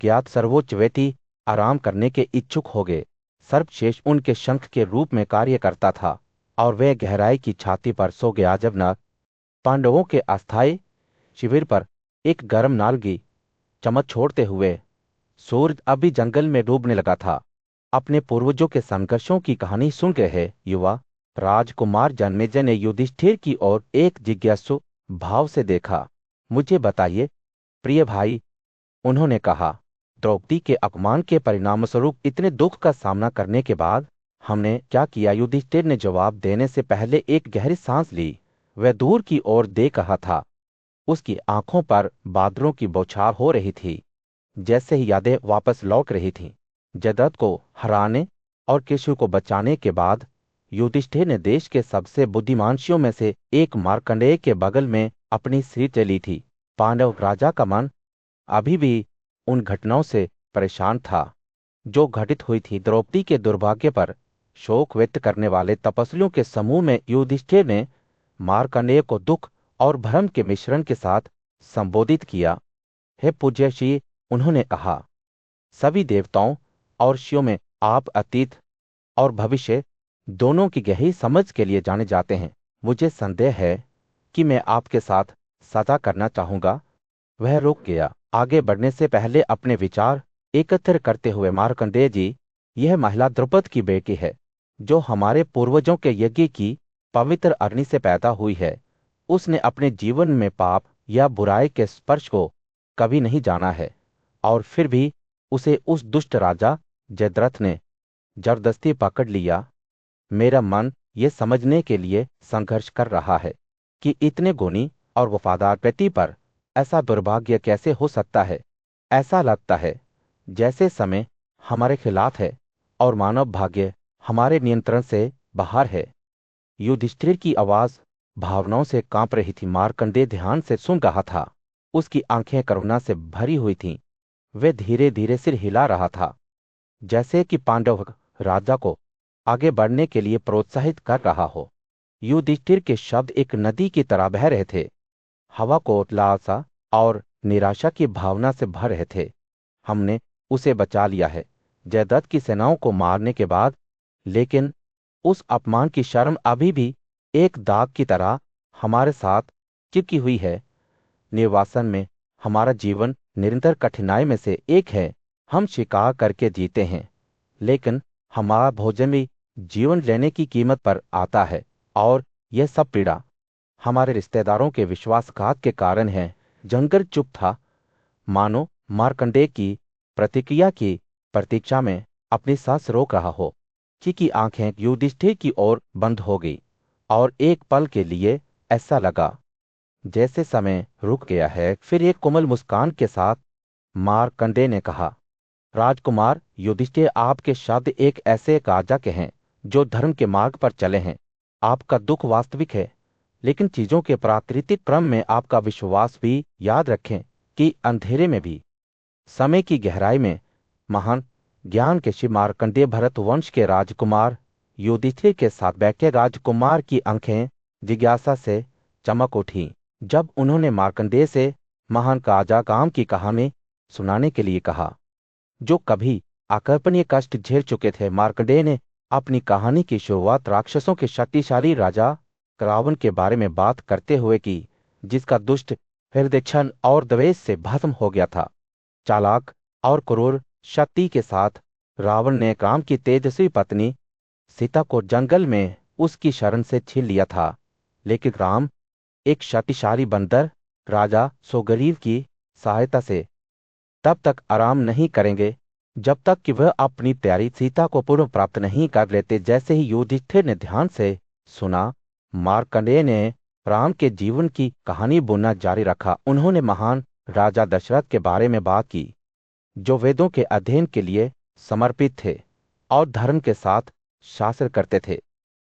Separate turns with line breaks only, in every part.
ज्ञात सर्वोच्च व्यक्ति आराम करने के इच्छुक हो गए। सर्वशेष उनके शंख के रूप में कार्य करता था और वह गहराई की छाती पर सो गया जब न पांडवों के अस्थायी शिविर पर एक गर्म नालगी चमक छोड़ते हुए सूरज अभी जंगल में डूबने लगा था। अपने पूर्वजों के संघर्षों की कहानी सुन रहे युवा राजकुमार जन्मेजय ने युधिष्ठिर की ओर एक जिज्ञासु भाव से देखा। मुझे बताइए प्रिय भाई, उन्होंने कहा, द्रौपदी के अपमान के परिणामस्वरूप इतने दुख का सामना करने के बाद हमने क्या किया? युधिष्ठिर ने जवाब देने से पहले एक गहरी सांस ली। वह दूर की ओर देख रहा था। उसकी आंखों पर बादलों की बौछार हो रही थी। जैसे ही यादें वापस लौट रही थीं, जयद्रथ को हराने और केशव को बचाने के बाद युधिष्ठिर ने देश के सबसे बुद्धिमानशियों में से एक मार्कंडेय के बगल में अपनी सीट ले ली थी। पांडव राजा का मन अभी भी उन घटनाओं से परेशान था जो घटित हुई थी। द्रौपदी के दुर्भाग्य पर शोक व्यक्त करने वाले तपस्वियों के समूह में युधिष्ठिर ने मार्कंडेय को दुख और भ्रम के मिश्रण के साथ संबोधित किया। हे पूज्य श्री, उन्होंने कहा, सभी देवताओं और ऋषियों में आप अतीत और भविष्य दोनों की गहरी समझ के लिए जाने जाते हैं। मुझे संदेह है कि मैं आपके साथ सदा करना चाहूंगा। वह रुक गया। आगे बढ़ने से पहले अपने विचार एकत्र करते हुए मार्कंडेय जी, यह महिला द्रुपद की बेटी है जो हमारे पूर्वजों के यज्ञ की पवित्र अग्नि से पैदा हुई है। उसने अपने जीवन में पाप या बुराई के स्पर्श को कभी नहीं जाना है और फिर भी उसे उस दुष्ट राजा जयद्रथ ने जबरदस्ती पकड़ लिया। मेरा मन ये समझने के लिए संघर्ष कर रहा है कि इतने गुणी और वफादार व्यक्ति पर ऐसा दुर्भाग्य कैसे हो सकता है। ऐसा लगता है जैसे समय हमारे खिलाफ है और मानव भाग्य हमारे नियंत्रण से बाहर है। युधिष्ठिर की आवाज भावनाओं से कांप रही थी। मार्कंडेय ध्यान से सुन रहा था। उसकी आंखें करुणा से भरी हुई थीं। वह धीरे धीरे सिर हिला रहा था, जैसे कि पांडव राजा को आगे बढ़ने के लिए प्रोत्साहित कर रहा हो। युधिष्ठिर के शब्द एक नदी की तरह बह रहे थे, हवा को लालसा और निराशा की भावना से भर रहे थे। हमने उसे बचा लिया है जयद्रथ की सेनाओं को मारने के बाद, लेकिन उस अपमान की शर्म अभी भी एक दाग की तरह हमारे साथ चिपकी हुई है। निर्वासन में हमारा जीवन निरंतर कठिनाई में से एक है। हम शिकार करके जीते हैं, लेकिन हमारा भोजन भी जीवन लेने की कीमत पर आता है और यह सब पीड़ा हमारे रिश्तेदारों के विश्वासघात के कारण है। जंगल चुप था, मानो मार्कंडेय की प्रतिक्रिया की प्रतीक्षा में अपनी सांस रोक रहा हो। की आंखें युधिष्ठिर की ओर बंद हो गई और एक पल के लिए ऐसा लगा जैसे समय रुक गया है। फिर एक कोमल मुस्कान के साथ मार्कंडेय ने कहा, राजकुमार युधिष्ठिर, आपके शब्द एक ऐसे राजा के हैं जो धर्म के मार्ग पर चले हैं। आपका दुख वास्तविक है, लेकिन चीजों के प्राकृतिक क्रम में आपका विश्वास भी। याद रखें कि अंधेरे में भी समय की गहराई में महान ज्ञान के शिव मार्कंडेय भरत वंश के राजकुमार युधिष्ठिर के साथ बैठे राजकुमार की आंखें जिज्ञासा से चमक उठी जब उन्होंने मार्कंडेय से महान राजा काम की कहानी सुनाने के लिए कहा, जो कभी अकल्पनीय कष्ट झेल चुके थे। मार्कंडेय ने अपनी कहानी की शुरुआत राक्षसों के शक्तिशाली राजा रावण के बारे में बात करते हुए की, जिसका दुष्ट हृदय क्षण और द्वेष से भस्म हो गया था। चालाक और क्रूर शक्ति के साथ रावण ने राम की तेजस्वी पत्नी सीता को जंगल में उसकी शरण से छीन लिया था, लेकिन राम एक शक्तिशाली बंदर राजा सुग्रीव की सहायता से तब तक आराम नहीं करेंगे जब तक कि वह अपनी प्यारी सीता को पुनः प्राप्त नहीं कर लेते। जैसे ही युधिष्ठिर ने ध्यान से सुना, मार्कंडेय ने राम के जीवन की कहानी बोलना जारी रखा। उन्होंने महान राजा दशरथ के बारे में बात की, जो वेदों के अध्ययन के लिए समर्पित थे और धर्म के साथ शासन करते थे।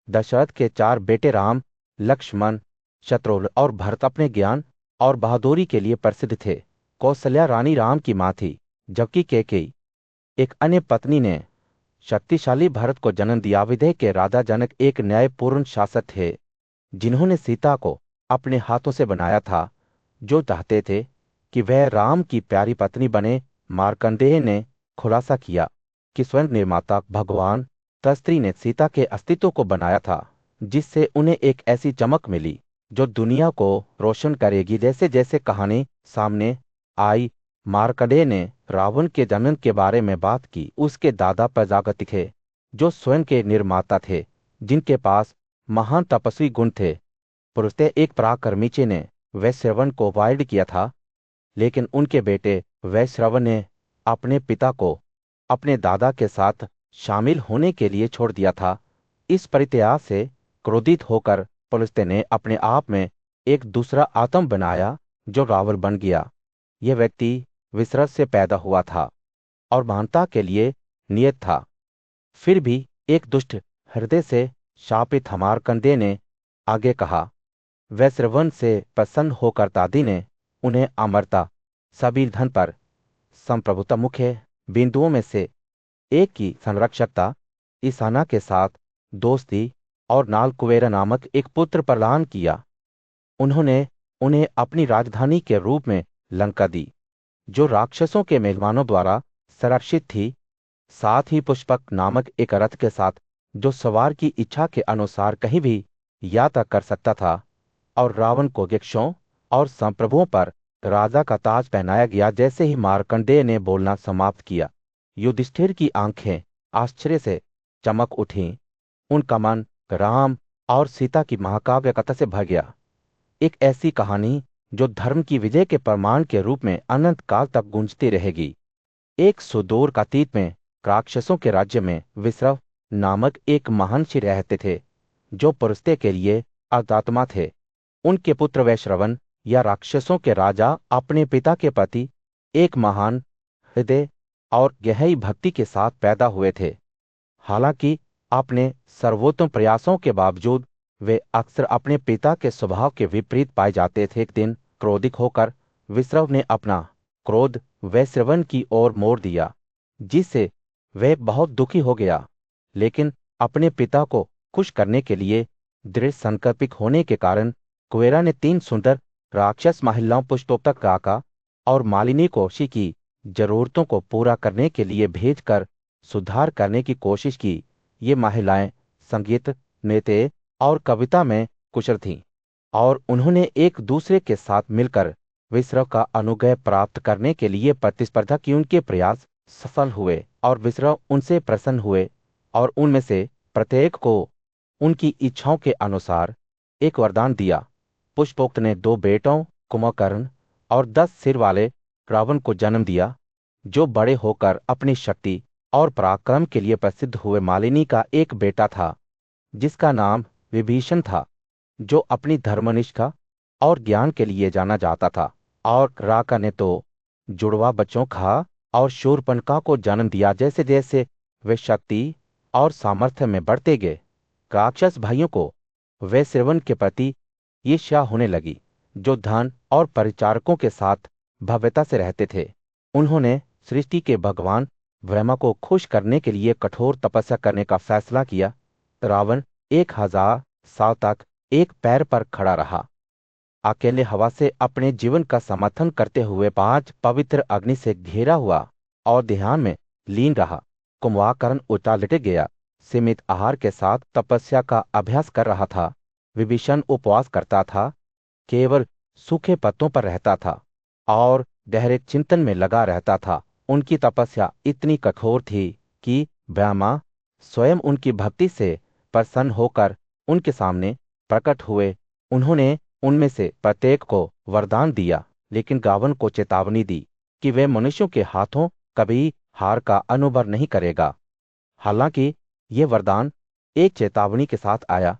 दशरथ के 4 बेटे राम, लक्ष्मण, शत्रुघ्न और भरत अपने ज्ञान और बहादुरी के लिए प्रसिद्ध थे। कौशल्या रानी राम की मां थी, जबकि कैकेयी एक अन्य पत्नी ने शक्तिशाली भरत को जन्म दिया। विदेह के राजा जनक एक न्यायपूर्ण शासक थे, जिन्होंने सीता को अपने हाथों से बनाया था, जो चाहते थे कि वह राम की प्यारी पत्नी बने। मार्कंडेय ने खुलासा किया कि स्वयं निर्माता भगवान तस्त्री ने सीता के अस्तित्व को बनाया था, जिससे उन्हें एक ऐसी चमक मिली जो दुनिया को रोशन करेगी। जैसे जैसे कहानी सामने आई, मार्कंडेय ने रावण के जन्म के बारे में बात की। उसके दादा प्रजापति थे, जो स्वयं के निर्माता थे, जिनके पास महान तपस्वी गुण थे। पुरुषते एक पराक्रमीचे ने वैश्रवण को वाइल्ड किया था, लेकिन उनके बेटे वैश्रवण ने अपने पिता को अपने दादा के साथ शामिल होने के लिए छोड़ दिया था। इस परित्याग से क्रोधित होकर पुलस्त्य ने अपने आप में एक दूसरा आत्म बनाया, जो रावण बन गया। यह व्यक्ति विसरत से पैदा हुआ था और महानता के लिए नियत था। फिर भी एक दुष्ट हृदय से शापित मार्कंडेय ने आगे कहा, वैश्रवण से प्रसन्न होकर दादी ने उन्हें अमरता, सभी धन पर संप्रभुता मुख्य बिंदुओं में से एक की संरक्षकता, ईशाना के साथ दोस्ती और नाल कुबेरा नामक एक पुत्र प्रदान किया। उन्होंने उन्हें अपनी राजधानी के रूप में लंका दी, जो राक्षसों के मेहमानों द्वारा संरक्षित थी, साथ ही पुष्पक नामक एक रथ के साथ, जो सवार की इच्छा के अनुसार कहीं भी यात्रा कर सकता था। और रावण को यक्षों और संप्रभुओं पर राजा का ताज पहनाया गया। जैसे ही मार्कंडेय ने बोलना समाप्त किया, युधिष्ठिर की आंखें आश्चर्य से चमक उठीं। उनका मन राम और सीता की महाकाव्य कथा से भर गया। एक ऐसी कहानी जो धर्म की विजय के प्रमाण के रूप में अनंत काल तक गूंजती रहेगी। एक सुदूर अतीत में राक्षसों के राज्य में विश्रव नामक एक महर्षि रहते थे, जो पुरुषते के लिए अर्धात्मा थे। उनके पुत्र वैश्रवण या राक्षसों के राजा अपने पिता के प्रति एक महान हृदय और गहरी भक्ति के साथ पैदा हुए थे। हालांकि अपने सर्वोत्तम प्रयासों के बावजूद वे अक्सर अपने पिता के स्वभाव के विपरीत पाए जाते थे। एक दिन क्रोधित होकर विश्रव ने अपना क्रोध वैश्रवण की ओर मोड़ दिया, जिससे वह बहुत दुखी हो गया। लेकिन अपने पिता को खुश करने के लिए दृढ़ संकल्पित होने के कारण कुबेरा ने 3 सुंदर राक्षस महिलाओं पुष्पोत्तक काका और मालिनी को उसी की जरूरतों को पूरा करने के लिए भेजकर सुधार करने की कोशिश की। ये महिलाएं संगीत, नृत्य और कविता में कुशल थीं, और उन्होंने एक दूसरे के साथ मिलकर विश्रव का अनुग्रह प्राप्त करने के लिए प्रतिस्पर्धा की। उनके प्रयास सफल हुए और विश्रव उनसे प्रसन्न हुए, और उनमें से प्रत्येक को उनकी इच्छाओं के अनुसार एक वरदान दिया। पुष्पोक्त ने 2 बेटों कुंभकर्ण और 10 सिर वाले रावण को जन्म दिया, जो बड़े होकर अपनी शक्ति और पराक्रम के लिए प्रसिद्ध हुए। मालिनी का एक बेटा था, जिसका नाम विभीषण था, जो अपनी धर्मनिष्ठा और ज्ञान के लिए जाना जाता था। और राका ने तो जुड़वा बच्चों खा और शूर्पणखा को जन्म दिया। जैसे जैसे वे शक्ति और सामर्थ्य में बढ़ते गए, राक्षस भाइयों को वैश्रवण के प्रति ईर्ष्या होने लगी, जो धन और परिचारकों के साथ भव्यता से रहते थे। उन्होंने सृष्टि के भगवान ब्रह्मा को खुश करने के लिए कठोर तपस्या करने का फैसला किया। रावण 1000 साल तक एक पैर पर खड़ा रहा, अकेले हवा से अपने जीवन का समर्थन करते हुए 5 पवित्र अग्नि से घेरा हुआ और ध्यान में लीन रहा। कुंभकर्ण उल्टा लटक गया, सीमित आहार के साथ तपस्या का अभ्यास कर रहा था। विभीषण उपवास करता था, केवल सूखे पत्तों पर रहता था और गहरे चिंतन में लगा रहता था। उनकी तपस्या इतनी कठोर थी कि ब्रह्मा स्वयं उनकी भक्ति से प्रसन्न होकर उनके सामने प्रकट हुए। उन्होंने उनमें से प्रत्येक को वरदान दिया, लेकिन रावण को चेतावनी दी कि वह मनुष्यों के हाथों कभी हार का अनुभव नहीं करेगा। हालांकि यह वरदान एक चेतावनी के साथ आया,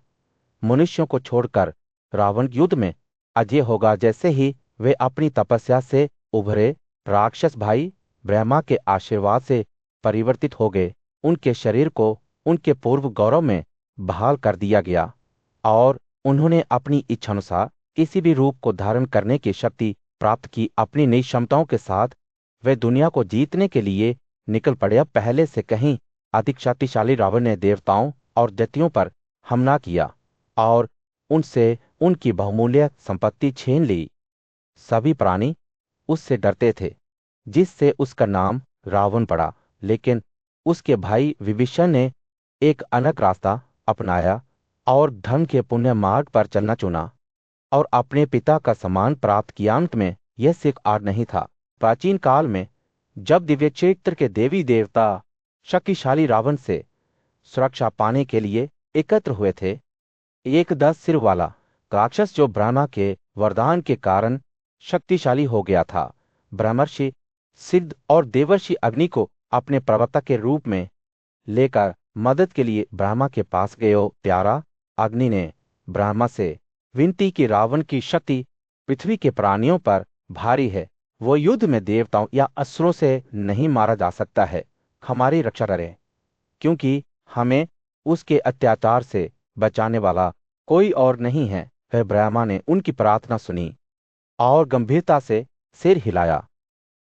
मनुष्यों को छोड़कर रावण युद्ध में अजय होगा। जैसे ही वे अपनी तपस्या से उभरे, राक्षस भाई ब्रह्मा के आशीर्वाद से परिवर्तित हो गए। उनके शरीर को उनके पूर्व गौरव में बहाल कर दिया गया और उन्होंने अपनी इच्छानुसार किसी भी रूप को धारण करने की शक्ति प्राप्त की। अपनी नई क्षमताओं के साथ वे दुनिया को जीतने के लिए निकल पड़े। अब पहले से कहीं अधिक शक्तिशाली रावण ने देवताओं और दैत्यों पर हमला किया और उनसे उनकी बहुमूल्य संपत्ति छीन ली। सभी प्राणी उससे डरते थे, जिससे उसका नाम रावण पड़ा। लेकिन उसके भाई विभीषण ने एक अलग रास्ता अपनाया और धर्म के पुण्य मार्ग पर चलना चुना और अपने पिता का सम्मान प्राप्त किया। अंत में यह सिर्फ आर नहीं था। प्राचीन काल में जब दिव्य क्षेत्र के देवी देवता शक्तिशाली रावण से सुरक्षा पाने के लिए एकत्र हुए थे, एक 10 सिर वाला राक्षस जो ब्रह्मा के वरदान के कारण शक्तिशाली हो गया था, ब्रह्मर्षि सिद्ध और देवर्षि अग्नि को अपने प्रवक्ता के रूप में लेकर मदद के लिए ब्रह्मा के पास गए। प्यारा अग्नि ने ब्रह्मा से विनती की, रावण की शक्ति पृथ्वी के प्राणियों पर भारी है, वो युद्ध में देवताओं या असुरों से नहीं मारा जा सकता है। हमारी रक्षा करें, क्योंकि हमें उसके अत्याचार से बचाने वाला कोई और नहीं है। वह ब्रह्मा ने उनकी प्रार्थना सुनी और गंभीरता से सिर हिलाया।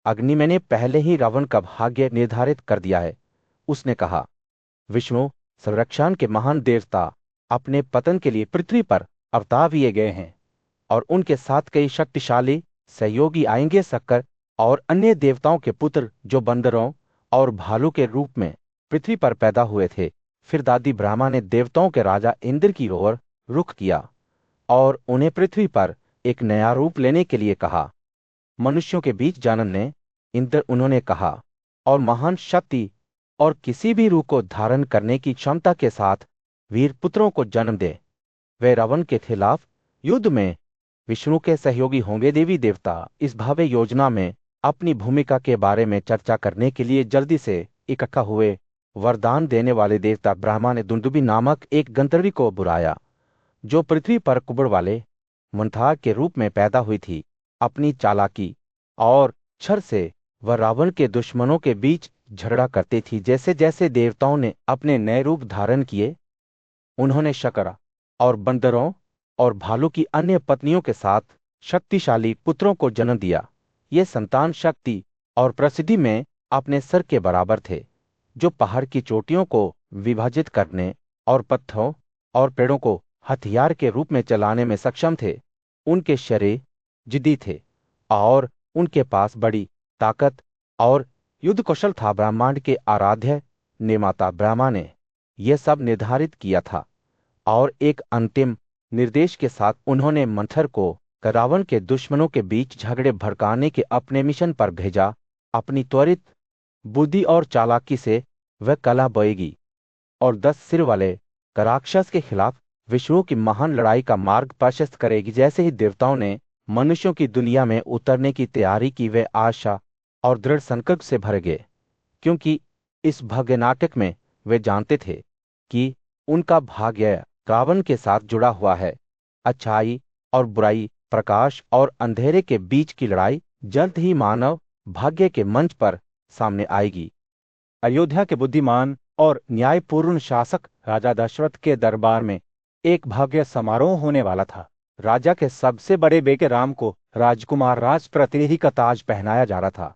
अग्नि, मैंने पहले ही रावण का भाग्य निर्धारित कर दिया है। उसने कहा, विष्णु संरक्षण के महान देवता अपने पतन के लिए पृथ्वी पर अवतार लिए गए हैं और उनके साथ कई शक्तिशाली सहयोगी आएंगे। शक्कर और अन्य देवताओं के पुत्र जो बंदरों और भालू के रूप में पृथ्वी पर पैदा हुए थे। फिर दादी ब्रह्मा ने देवताओं के राजा इंद्र की ओर रुख किया और उन्हें पृथ्वी पर एक नया रूप लेने के लिए कहा। मनुष्यों के बीच जानने इंद्र, उन्होंने कहा, और महान शक्ति और किसी भी रूप को धारण करने की क्षमता के साथ वीर पुत्रों को जन्म दे। वे रावण के खिलाफ युद्ध में विष्णु के सहयोगी होंगे। देवी देवता इस भव्य योजना में अपनी भूमिका के बारे में चर्चा करने के लिए जल्दी से इकट्ठा हुए। वरदान देने वाले देवता ब्रह्मा ने दुंदुभी नामक एक गंधर्वी को बुलाया, जो पृथ्वी पर कुबड़ वाले मंथार के रूप में पैदा हुई थी। अपनी चालाकी और छल से वह रावण के दुश्मनों के बीच झगड़ा करती थी। जैसे जैसे देवताओं ने अपने नए रूप धारण किए, उन्होंने शकर और बंदरों और भालू की अन्य पत्नियों के साथ शक्तिशाली पुत्रों को जन्म दिया। ये संतान शक्ति और प्रसिद्धि में अपने सर के बराबर थे, जो पहाड़ की चोटियों को विभाजित करने और पत्थरों और पेड़ों को हथियार के रूप में चलाने में सक्षम थे। उनके शरीर जिद्दी थे और उनके पास बड़ी ताकत और युद्ध कौशल था। ब्रह्मांड के आराध्य निर्माता ब्रह्मा ने यह सब निर्धारित किया था और एक अंतिम निर्देश के साथ उन्होंने मंथर को रावण के दुश्मनों के बीच झगड़े भड़काने के अपने मिशन पर भेजा। अपनी त्वरित बुद्धि और चालाकी से वह कला बोएगी और 10 सिर वाले राक्षस के खिलाफ विष्णु की महान लड़ाई का मार्ग प्रशस्त करेगी। जैसे ही देवताओं ने मनुष्यों की दुनिया में उतरने की तैयारी की, वे आशा और दृढ़ संकल्प से भर गए, क्योंकि इस भव्य नाटक में वे जानते थे कि उनका भाग्य रावण के साथ जुड़ा हुआ है। अच्छाई और बुराई, प्रकाश और अंधेरे के बीच की लड़ाई जल्द ही मानव भाग्य के मंच पर सामने आएगी। अयोध्या के बुद्धिमान और न्यायपूर्ण शासक राजा दशरथ के दरबार में एक भव्य समारोह होने वाला था। राजा के सबसे बड़े बेटे राम को राजकुमार राज प्रतिनिधि का ताज पहनाया जा रहा था,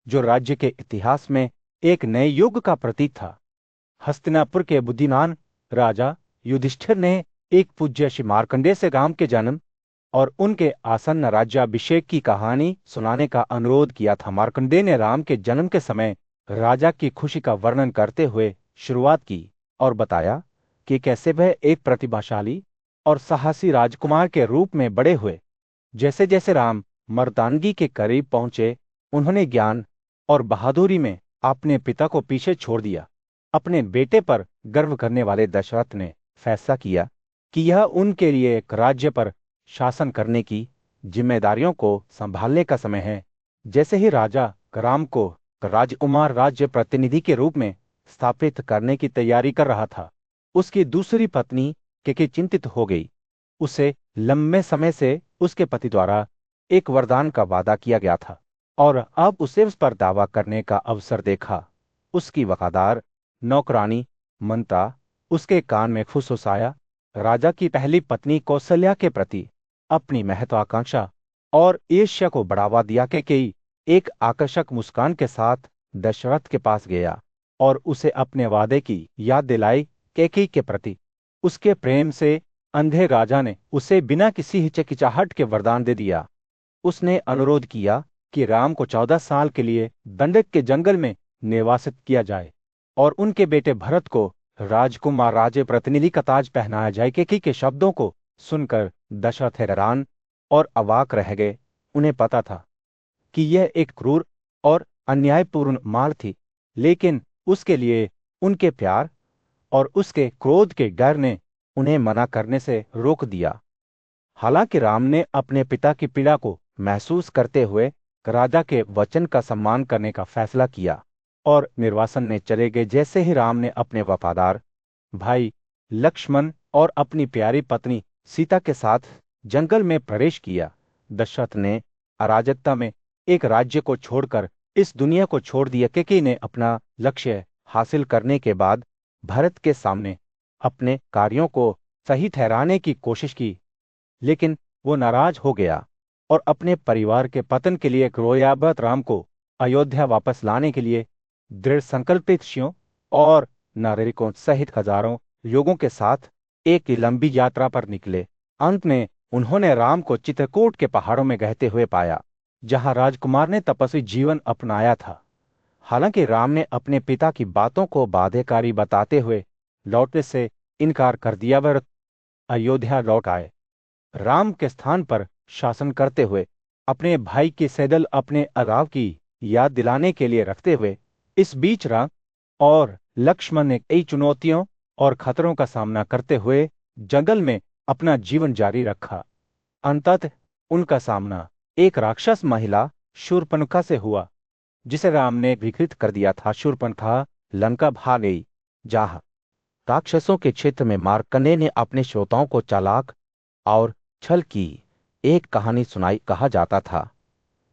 जो राज्य के इतिहास में एक नए युग का प्रतीक था। हस्तिनापुर के बुद्धिमान राजा युधिष्ठिर ने एक पूज्य ऋषि मार्कंडेय से राम के जन्म और उनके आसन्न राज्याभिषेक की कहानी सुनाने का अनुरोध किया था। मार्कंडेय ने राम के जन्म के समय राजा की खुशी का वर्णन करते हुए शुरुआत की और बताया कि कैसे वह एक प्रतिभाशाली और साहसी राजकुमार के रूप में बड़े हुए। जैसे जैसे राम मर्दानगी के करीब पहुंचे, उन्होंने ज्ञान और बहादुरी में अपने पिता को पीछे छोड़ दिया। अपने बेटे पर गर्व करने वाले दशरथ ने फैसला किया कि यह उनके लिए एक राज्य पर शासन करने की जिम्मेदारियों को संभालने का समय है। जैसे ही राजा राम को राजकुमार राज्य प्रतिनिधि के रूप में स्थापित करने की तैयारी कर रहा था, उसकी दूसरी पत्नी केकई चिंतित हो गई। उसे लंबे समय से उसके पति द्वारा एक वरदान का वादा किया गया था और अब उसे उस पर दावा करने का अवसर देखा। उसकी वफादार नौकरानी मंत्रा उसके कान में फुसफुसाया। राजा की पहली पत्नी कौशल्या के प्रति अपनी महत्वाकांक्षा और ईर्ष्या को बढ़ावा दिया। केकई एक आकर्षक मुस्कान के साथ दशरथ के पास गया और उसे अपने वादे की याद दिलाई। केकई के प्रति उसके प्रेम से अंधे राजा ने उसे बिना किसी हिचकिचाहट के वरदान दे दिया। उसने अनुरोध किया
कि राम को 14 साल के लिए दंडक के जंगल में निर्वासित किया जाए और उनके बेटे भरत को राजकुमार राज्य प्रतिनिधि का ताज पहनाया जाए। केकी के शब्दों को सुनकर दशरथ हैरान और अवाक रह गए। उन्हें पता था कि यह एक क्रूर और अन्यायपूर्ण माल थी, लेकिन उसके लिए उनके प्यार और उसके क्रोध के डर ने उन्हें मना करने से रोक दिया। हालांकि राम ने अपने पिता की पीड़ा को महसूस करते हुए राजा के वचन का सम्मान करने का फैसला किया और निर्वासन में चले गए। जैसे ही राम ने अपने वफादार भाई लक्ष्मण और अपनी प्यारी पत्नी सीता के साथ जंगल में प्रवेश किया, दशरथ ने अराजकता में एक राज्य को छोड़कर इस दुनिया को छोड़ दिया। केकी ने अपना लक्ष्य हासिल करने के बाद भरत के सामने अपने कार्यों को सही ठहराने की कोशिश की, लेकिन वो नाराज हो गया और अपने परिवार के पतन के लिए क्रोयाबत राम को अयोध्या वापस लाने के लिए दृढ़ संकल्पित ऋषियों और नागरिकों सहित हजारों लोगों के साथ एक लंबी यात्रा पर निकले। अंत में उन्होंने राम को चित्रकूट के पहाड़ों में बहते हुए पाया, जहां राजकुमार ने तपस्वी जीवन अपनाया था। हालांकि राम ने अपने पिता की बातों को बाध्यकारी बताते हुए लौटने से इनकार कर दिया। वह अयोध्या लौट आए, राम के स्थान पर शासन करते हुए अपने भाई की सैदल अपने अगाव की याद दिलाने के लिए रखते हुए। इस बीच राम और लक्ष्मण ने कई चुनौतियों और खतरों का सामना करते हुए जंगल में अपना जीवन जारी रखा। अंततः उनका सामना एक राक्षस महिला शूर्पणखा से हुआ, जिसे राम ने विकृत कर दिया था। शूर्पणखा लंका भाग गई, जहां राक्षसों के क्षेत्र में मार्कंडेय ने अपने श्रोताओं को चालाक और छल की एक कहानी सुनाई। कहा जाता था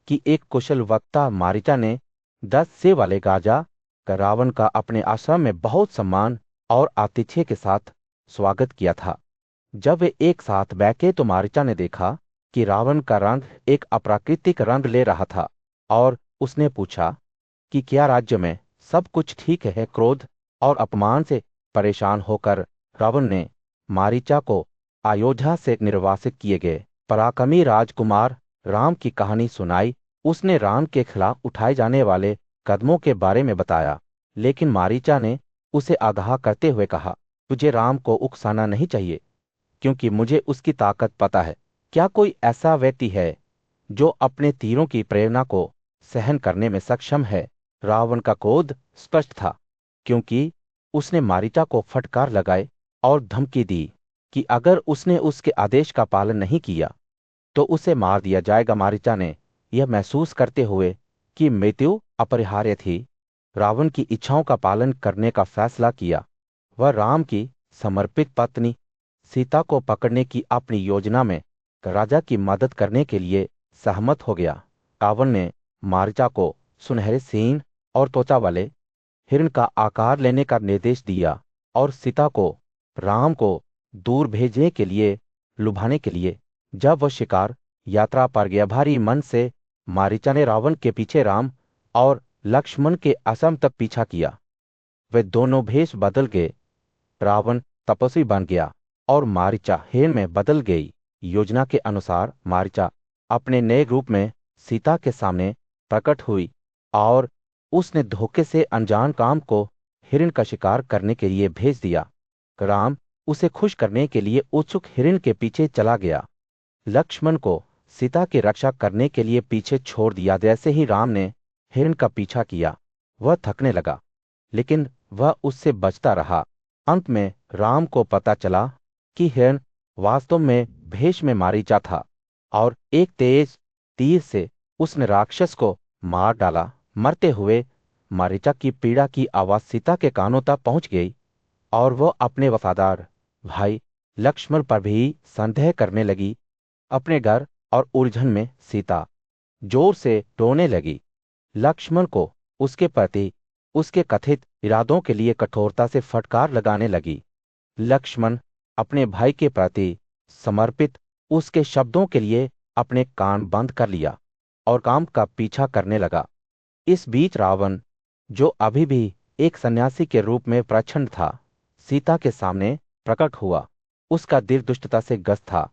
कि एक कुशल वक्ता मारीचा ने 10 से वाले गाजा का रावण का अपने आश्रम में बहुत सम्मान और आतिथ्य के साथ स्वागत किया था। जब वे एक साथ बैठे तो मारीचा ने देखा कि रावण का रंग एक अप्राकृतिक रंग ले रहा था और उसने पूछा कि क्या राज्य में सब कुछ ठीक है। क्रोध और अपमान से परेशान होकर रावण ने मारीचा को अयोध्या से निर्वासित किए गए पराक्रमी राजकुमार राम की कहानी सुनाई। उसने राम के खिलाफ उठाए जाने वाले कदमों के बारे में बताया, लेकिन मारीचा ने उसे आगाह करते हुए कहा, तुझे राम को उकसाना नहीं चाहिए, क्योंकि मुझे उसकी ताकत पता है। क्या कोई ऐसा व्यक्ति है जो अपने तीरों की प्रेरणा को सहन करने में सक्षम है? रावण का क्रोध स्पष्ट था, क्योंकि उसने मारीचा को फटकार लगाए और धमकी दी कि अगर उसने उसके आदेश का पालन नहीं किया तो उसे मार दिया जाएगा। मारीचा ने यह महसूस करते हुए कि मृत्यु अपरिहार्य थी, रावण की इच्छाओं का पालन करने का फैसला किया। वह राम की समर्पित पत्नी सीता को पकड़ने की अपनी योजना में राजा की मदद करने के लिए सहमत हो गया। रावण ने मारीचा को सुनहरे सींग और त्वचा वाले हिरण का आकार लेने का निर्देश दिया और सीता को राम को दूर भेजने के लिए लुभाने के लिए जब वह शिकार यात्रा पर गया, भारी मन से मारीचा ने रावण के पीछे राम और लक्ष्मण के आश्रम तक पीछा किया। वे दोनों भेष बदल गए, रावण तपस्वी बन गया और मारीचा हिरण में बदल गई। योजना के अनुसार मारीचा अपने नए रूप में सीता के सामने प्रकट हुई और उसने धोखे से अनजान काम को हिरण का शिकार करने के लिए भेज दिया। राम उसे खुश करने के लिए उत्सुक हिरण के पीछे चला गया। लक्ष्मण को सीता की रक्षा करने के लिए पीछे छोड़ दिया। जैसे ही राम ने हिरण का पीछा किया, वह थकने लगा, लेकिन वह उससे बचता रहा। अंत में राम को पता चला कि हिरण वास्तव में भेष में मारीचा था और एक तेज तीर से उसने राक्षस को मार डाला। मरते हुए मारीचा की पीड़ा की आवाज सीता के कानों तक पहुंच गई और वह अपने वफादार भाई लक्ष्मण पर भी संदेह करने लगी। अपने घर और उलझन में सीता जोर से रोने लगी। लक्ष्मण को उसके प्रति उसके कथित इरादों के लिए कठोरता से फटकार लगाने लगी। लक्ष्मण अपने भाई के प्रति समर्पित उसके शब्दों के लिए अपने कान बंद कर लिया और काम का पीछा करने लगा। इस बीच रावण, जो अभी भी एक सन्यासी के रूप में प्रचंड था, सीता के सामने प्रकट हुआ। उसका दिल दुष्टता से ग्रस्त था।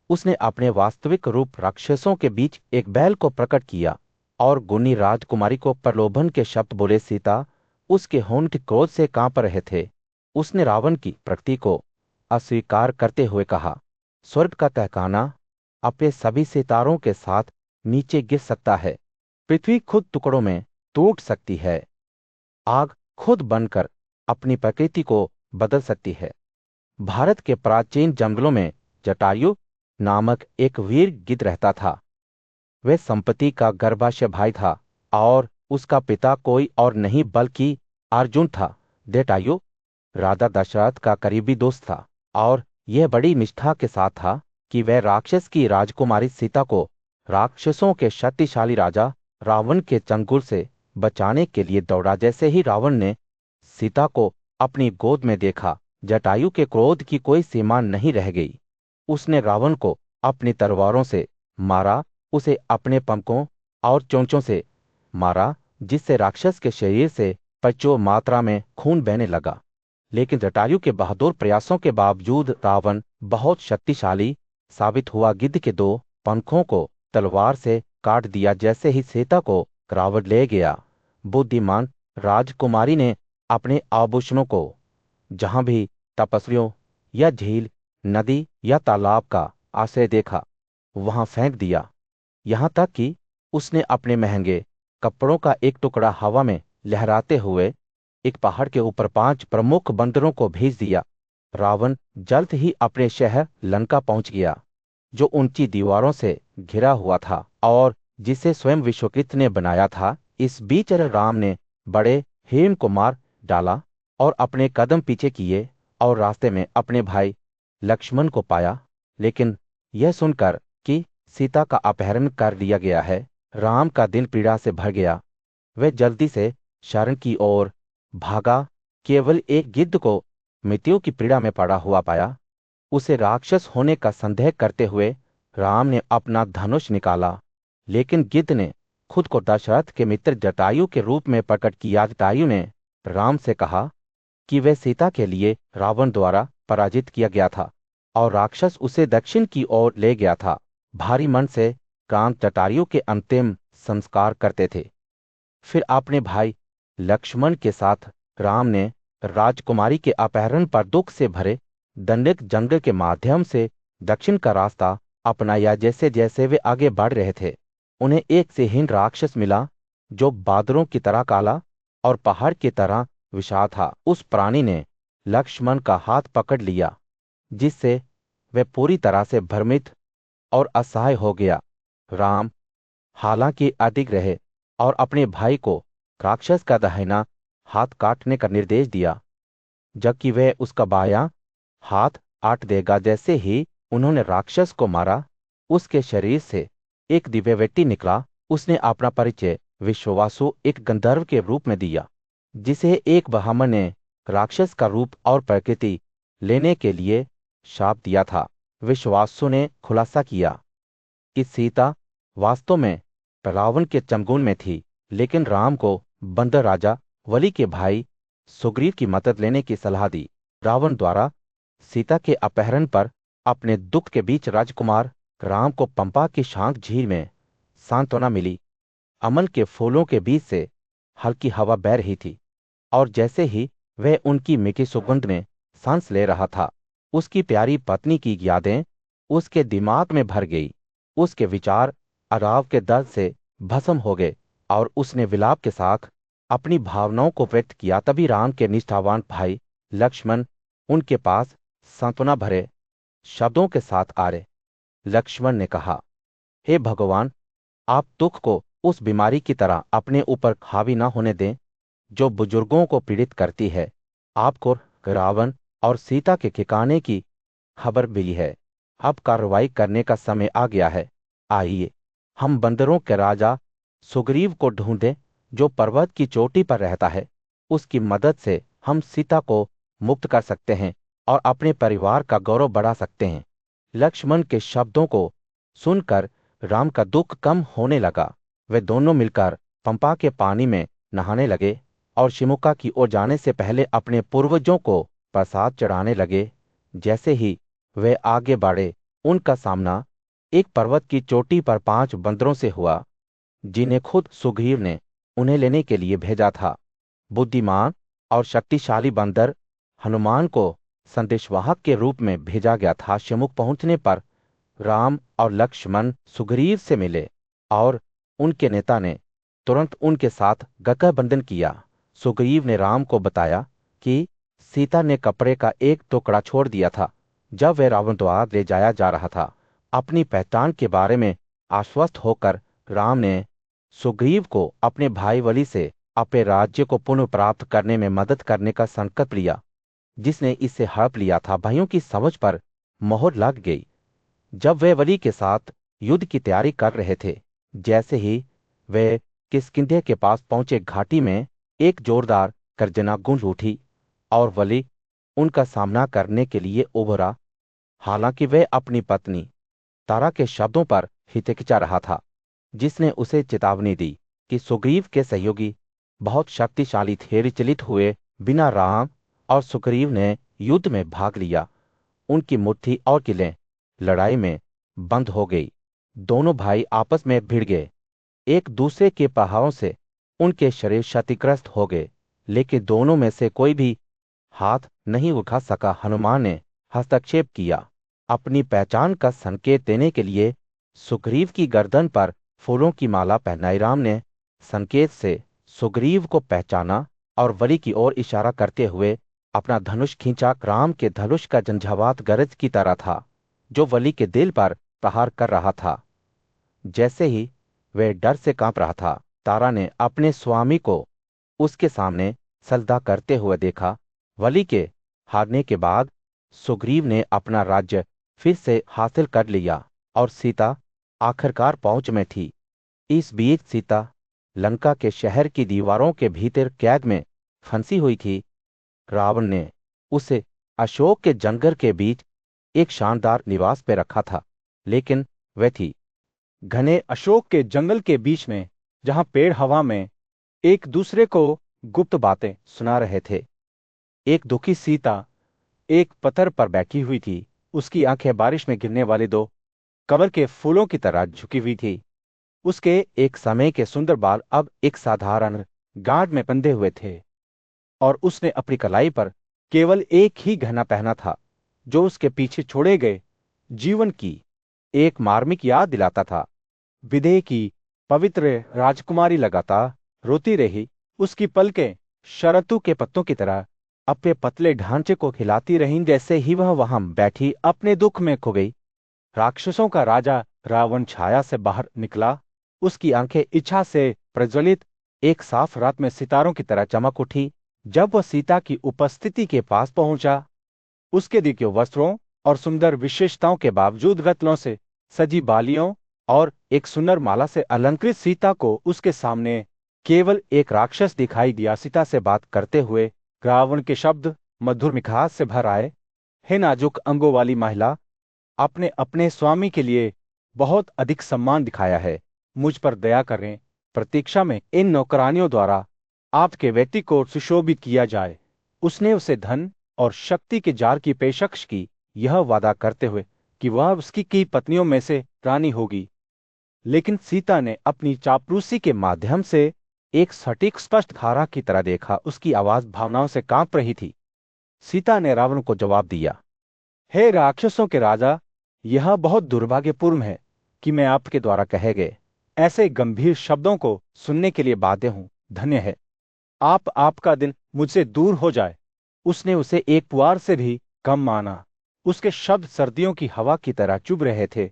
उसने अपने वास्तविक रूप राक्षसों के बीच एक बैल को प्रकट किया
और गुनी राजकुमारी को प्रलोभन के शब्द बोले सीता उसके होंठ क्रोध से कांप रहे थे। उसने रावण की प्रकृति को अस्वीकार करते हुए कहा, स्वर्ग का तहखाना अपने सभी सितारों के साथ नीचे गिर सकता है, पृथ्वी खुद टुकड़ों में टूट सकती है, आग खुद बनकर अपनी प्रकृति को बदल सकती है। भारत के प्राचीन जंगलों में जटायु नामक एक वीर गिद्ध रहता था। वह संपत्ति का गर्भाशय भाई था और उसका पिता कोई और नहीं बल्कि अर्जुन था। जटायु राजा दशरथ का करीबी दोस्त था और यह बड़ी निष्ठा के साथ था कि वह राक्षस की राजकुमारी सीता को राक्षसों के शक्तिशाली राजा रावण के चंगुल से बचाने के लिए दौड़ा। जैसे ही रावण ने सीता को अपनी गोद में देखा, जटायु के क्रोध की कोई सीमा नहीं रह गई। उसने रावण को अपनी तलवारों से मारा, उसे अपने पंखों और चोंचों से मारा, जिससे राक्षस के शरीर से प्रचुर मात्रा में खून बहने लगा। लेकिन जटायु के बहादुर प्रयासों के बावजूद रावण बहुत शक्तिशाली साबित हुआ। गिद्ध के 2 पंखों को तलवार से काट दिया। जैसे ही सीता को रावण ले गया, बुद्धिमान राजकुमारी ने अपने आभूषणों को जहां भी तपस्वियों या झील, नदी या तालाब का आश्रय देखा, वहां फेंक दिया। यहां तक कि उसने अपने महंगे कपड़ों का एक टुकड़ा हवा में लहराते हुए एक पहाड़ के ऊपर 5 प्रमुख बंदरों को भेज दिया। रावण जल्द ही अपने शहर लंका पहुंच गया, जो ऊंची दीवारों से घिरा हुआ था और जिसे स्वयं विश्वकृत ने बनाया था। इस बीच राम ने बड़े हेम को मार डाला और अपने कदम पीछे किए और रास्ते में अपने भाई लक्ष्मण को पाया। लेकिन यह सुनकर कि सीता का अपहरण कर लिया गया है, राम का दिल पीड़ा से भर गया। वह जल्दी से शरण की ओर भागा। केवल एक गिद्ध को मृत्यु की पीड़ा में पड़ा हुआ पाया। उसे राक्षस होने का संदेह करते हुए राम ने अपना धनुष निकाला, लेकिन गिद्ध ने खुद को दशरथ के मित्र जटायु के रूप में प्रकट किया। जटायु ने राम से कहा कि वह सीता के लिए रावण द्वारा पराजित किया गया था और राक्षस उसे दक्षिण की ओर ले गया था। भारी मन से राम जटायु के अंतिम संस्कार करते थे। फिर अपने भाई लक्ष्मण के साथ राम ने राजकुमारी के अपहरण पर दुख से भरे दंडक जंगल के माध्यम से दक्षिण का रास्ता अपनाया। जैसे जैसे वे आगे बढ़ रहे थे, उन्हें एक सिंहीन राक्षस मिला जो बादलों की तरह काला और पहाड़ की तरह विशाल था। उस प्राणी ने लक्ष्मण का हाथ पकड़ लिया, जिससे वह पूरी तरह से भ्रमित और असहाय हो गया। राम हालांकि अडिग रहे और अपने भाई को राक्षस का दाहिना हाथ काटने का निर्देश दिया, जबकि वह उसका बायां हाथ काट देगा। जैसे ही उन्होंने राक्षस को मारा, उसके शरीर से एक दिव्य व्यक्ति निकला। उसने अपना परिचय विश्वासु एक गंधर्व के रूप में दिया, जिसे एक ब्राह्मण ने राक्षस का रूप और प्रकृति लेने के लिए शाप दिया था। विश्वासु ने खुलासा किया कि सीता वास्तव में रावण के चंगुल में थी, लेकिन राम को बंदर राजा वली के भाई सुग्रीव की मदद लेने की सलाह दी। रावण द्वारा सीता के अपहरण पर अपने दुख के बीच राजकुमार राम को पंपा की शांत झील में सांत्वना मिली। अमल के फूलों के बीच से हल्की हवा बह रही थी और जैसे ही वह उनकी मीठी सुगंध में सांस ले रहा था, उसकी प्यारी पत्नी की यादें उसके दिमाग में भर गई। उसके विचार अराव के दर्द से भस्म हो गए और उसने विलाप के साथ अपनी भावनाओं को व्यक्त किया। तभी राम के निष्ठावान भाई लक्ष्मण उनके पास सांत्वना भरे शब्दों के साथ आ रहे। लक्ष्मण ने कहा, हे भगवान, आप दुख को उस बीमारी की तरह अपने ऊपर हावी न होने दें जो बुजुर्गों को पीड़ित करती है। आपको रावण और सीता के ठिकाने की खबर मिली है। अब कार्रवाई करने का समय आ गया है। आइए हम बंदरों के राजा सुग्रीव को ढूंढें, जो पर्वत की चोटी पर रहता है। उसकी मदद से हम सीता को मुक्त कर सकते हैं और अपने परिवार का गौरव बढ़ा सकते हैं। लक्ष्मण के शब्दों को सुनकर राम का दुख कम होने लगा। वे दोनों मिलकर पंपा के पानी में नहाने लगे और शिमुका की ओर जाने से पहले अपने पूर्वजों को प्रसाद चढ़ाने लगे। जैसे ही वे आगे बढ़े, उनका सामना एक पर्वत की चोटी पर 5 बंदरों से हुआ। जिन्हें खुद सुग्रीव ने उन्हें लेने के लिए भेजा था। बुद्धिमान और शक्तिशाली बंदर हनुमान को संदेशवाहक के रूप में भेजा गया था। शिमुख पहुंचने पर राम और लक्ष्मण सुग्रीव से मिले और उनके नेता ने तुरंत उनके साथ गठबंधन किया। सुग्रीव ने राम को बताया कि सीता ने कपड़े का एक टुकड़ा छोड़ दिया था जब वह रावण द्वारा ले जाया जा रहा था। अपनी पहचान के बारे में आश्वस्त होकर राम ने सुग्रीव को अपने भाई वली से अपने राज्य को पुनः प्राप्त करने में मदद करने का संकल्प लिया, जिसने इससे हड़प लिया था। भाइयों की समझ पर मोहर लग गई जब वे वली के साथ युद्ध की तैयारी कर रहे थे। जैसे ही वे किष्किंधे के पास पहुंचे, घाटी में एक जोरदार गर्जना गूंज उठी और वली उनका सामना करने के लिए उभरा। हालांकि वह अपनी पत्नी तारा के शब्दों पर हिचकिचा रहा था, जिसने उसे चेतावनी दी कि सुग्रीव के सहयोगी बहुत शक्तिशाली थे। विचलित हुए बिना राम और सुग्रीव ने युद्ध में भाग लिया। उनकी मुट्ठी और किलें लड़ाई में बंद हो गई। दोनों भाई आपस में भिड़ गए। एक दूसरे के प्रहारों से उनके शरीर क्षतिग्रस्त हो गए, लेकिन दोनों में से कोई भी हाथ नहीं उठा सका। हनुमान ने हस्तक्षेप किया। अपनी पहचान का संकेत देने के लिए सुग्रीव की गर्दन पर फूलों की माला पहनाई। राम ने संकेत से सुग्रीव को पहचाना और वली की ओर इशारा करते हुए अपना धनुष खींचा। राम के धनुष का झंझावात गरज की तरह था जो वली के दिल पर प्रहार कर रहा था। जैसे ही वह डर से कांप रहा था, तारा ने अपने स्वामी को उसके सामने सजदा करते हुए देखा। वली के हारने के बाद सुग्रीव ने अपना राज्य फिर से हासिल कर लिया और सीता आखिरकार पहुंच में थी। इस बीच सीता लंका के शहर की दीवारों के भीतर कैद में फंसी हुई थी। रावण ने उसे अशोक के जंगल के बीच एक शानदार निवास पे रखा था, लेकिन वह थी
घने अशोक के जंगल के बीच में, जहां पेड़ हवा में एक दूसरे को गुप्त बातें सुना रहे थे। एक दुखी सीता एक पत्थर पर बैठी हुई थी। उसकी आंखें बारिश में गिरने वाले दो कमल के फूलों की तरह झुकी हुई थी। उसके एक समय के सुंदर बाल अब एक साधारण गांठ में बंधे हुए थे और उसने अपनी कलाई पर केवल एक ही गहना पहना था, जो उसके पीछे छोड़े गए जीवन की एक मार्मिक याद दिलाता था। विदेह की पवित्र राजकुमारी लगातार रोती रही। उसकी पलकें शरतु के पत्तों की तरह अपने पतले ढांचे को हिलाती रहीं। जैसे ही वह वहां बैठी अपने दुख में खो गई, राक्षसों का राजा रावण छाया से बाहर निकला। उसकी आंखें इच्छा से प्रज्वलित एक साफ रात में सितारों की तरह चमक उठी। जब वह सीता की उपस्थिति के पास पहुंचा, उसके दिव्य वस्त्रों और सुंदर विशेषताओं के बावजूद रत्नों से सजी बालियों और एक सुंदर माला से अलंकृत सीता को उसके सामने केवल एक राक्षस दिखाई दिया। सीता से बात करते हुए रावण के शब्द मधुर मिठास से भर आए। हे नाजुक अंगों वाली महिला, आपने अपने स्वामी के लिए बहुत अधिक सम्मान दिखाया है। मुझ पर दया करें। प्रतीक्षा में इन नौकरानियों द्वारा आपके व्यक्ति को सुशोभित किया जाए। उसने उसे धन और शक्ति के जार की पेशकश की, यह वादा करते हुए कि वह उसकी कई पत्नियों में से रानी होगी। लेकिन सीता ने अपनी चापलूसी के माध्यम से एक सटीक स्पष्ट धारा की तरह देखा। उसकी आवाज भावनाओं से कांप रही थी। सीता ने रावण को जवाब दिया, हे राक्षसों के राजा, यह बहुत दुर्भाग्यपूर्ण है कि मैं आपके द्वारा कहे गए ऐसे गंभीर शब्दों को सुनने के लिए बाध्य हूं। धन्य है आपका दिन मुझसे दूर हो जाए। उसने उसे एक पुआर से भी कम माना। उसके शब्द सर्दियों की हवा की तरह चुभ रहे थे।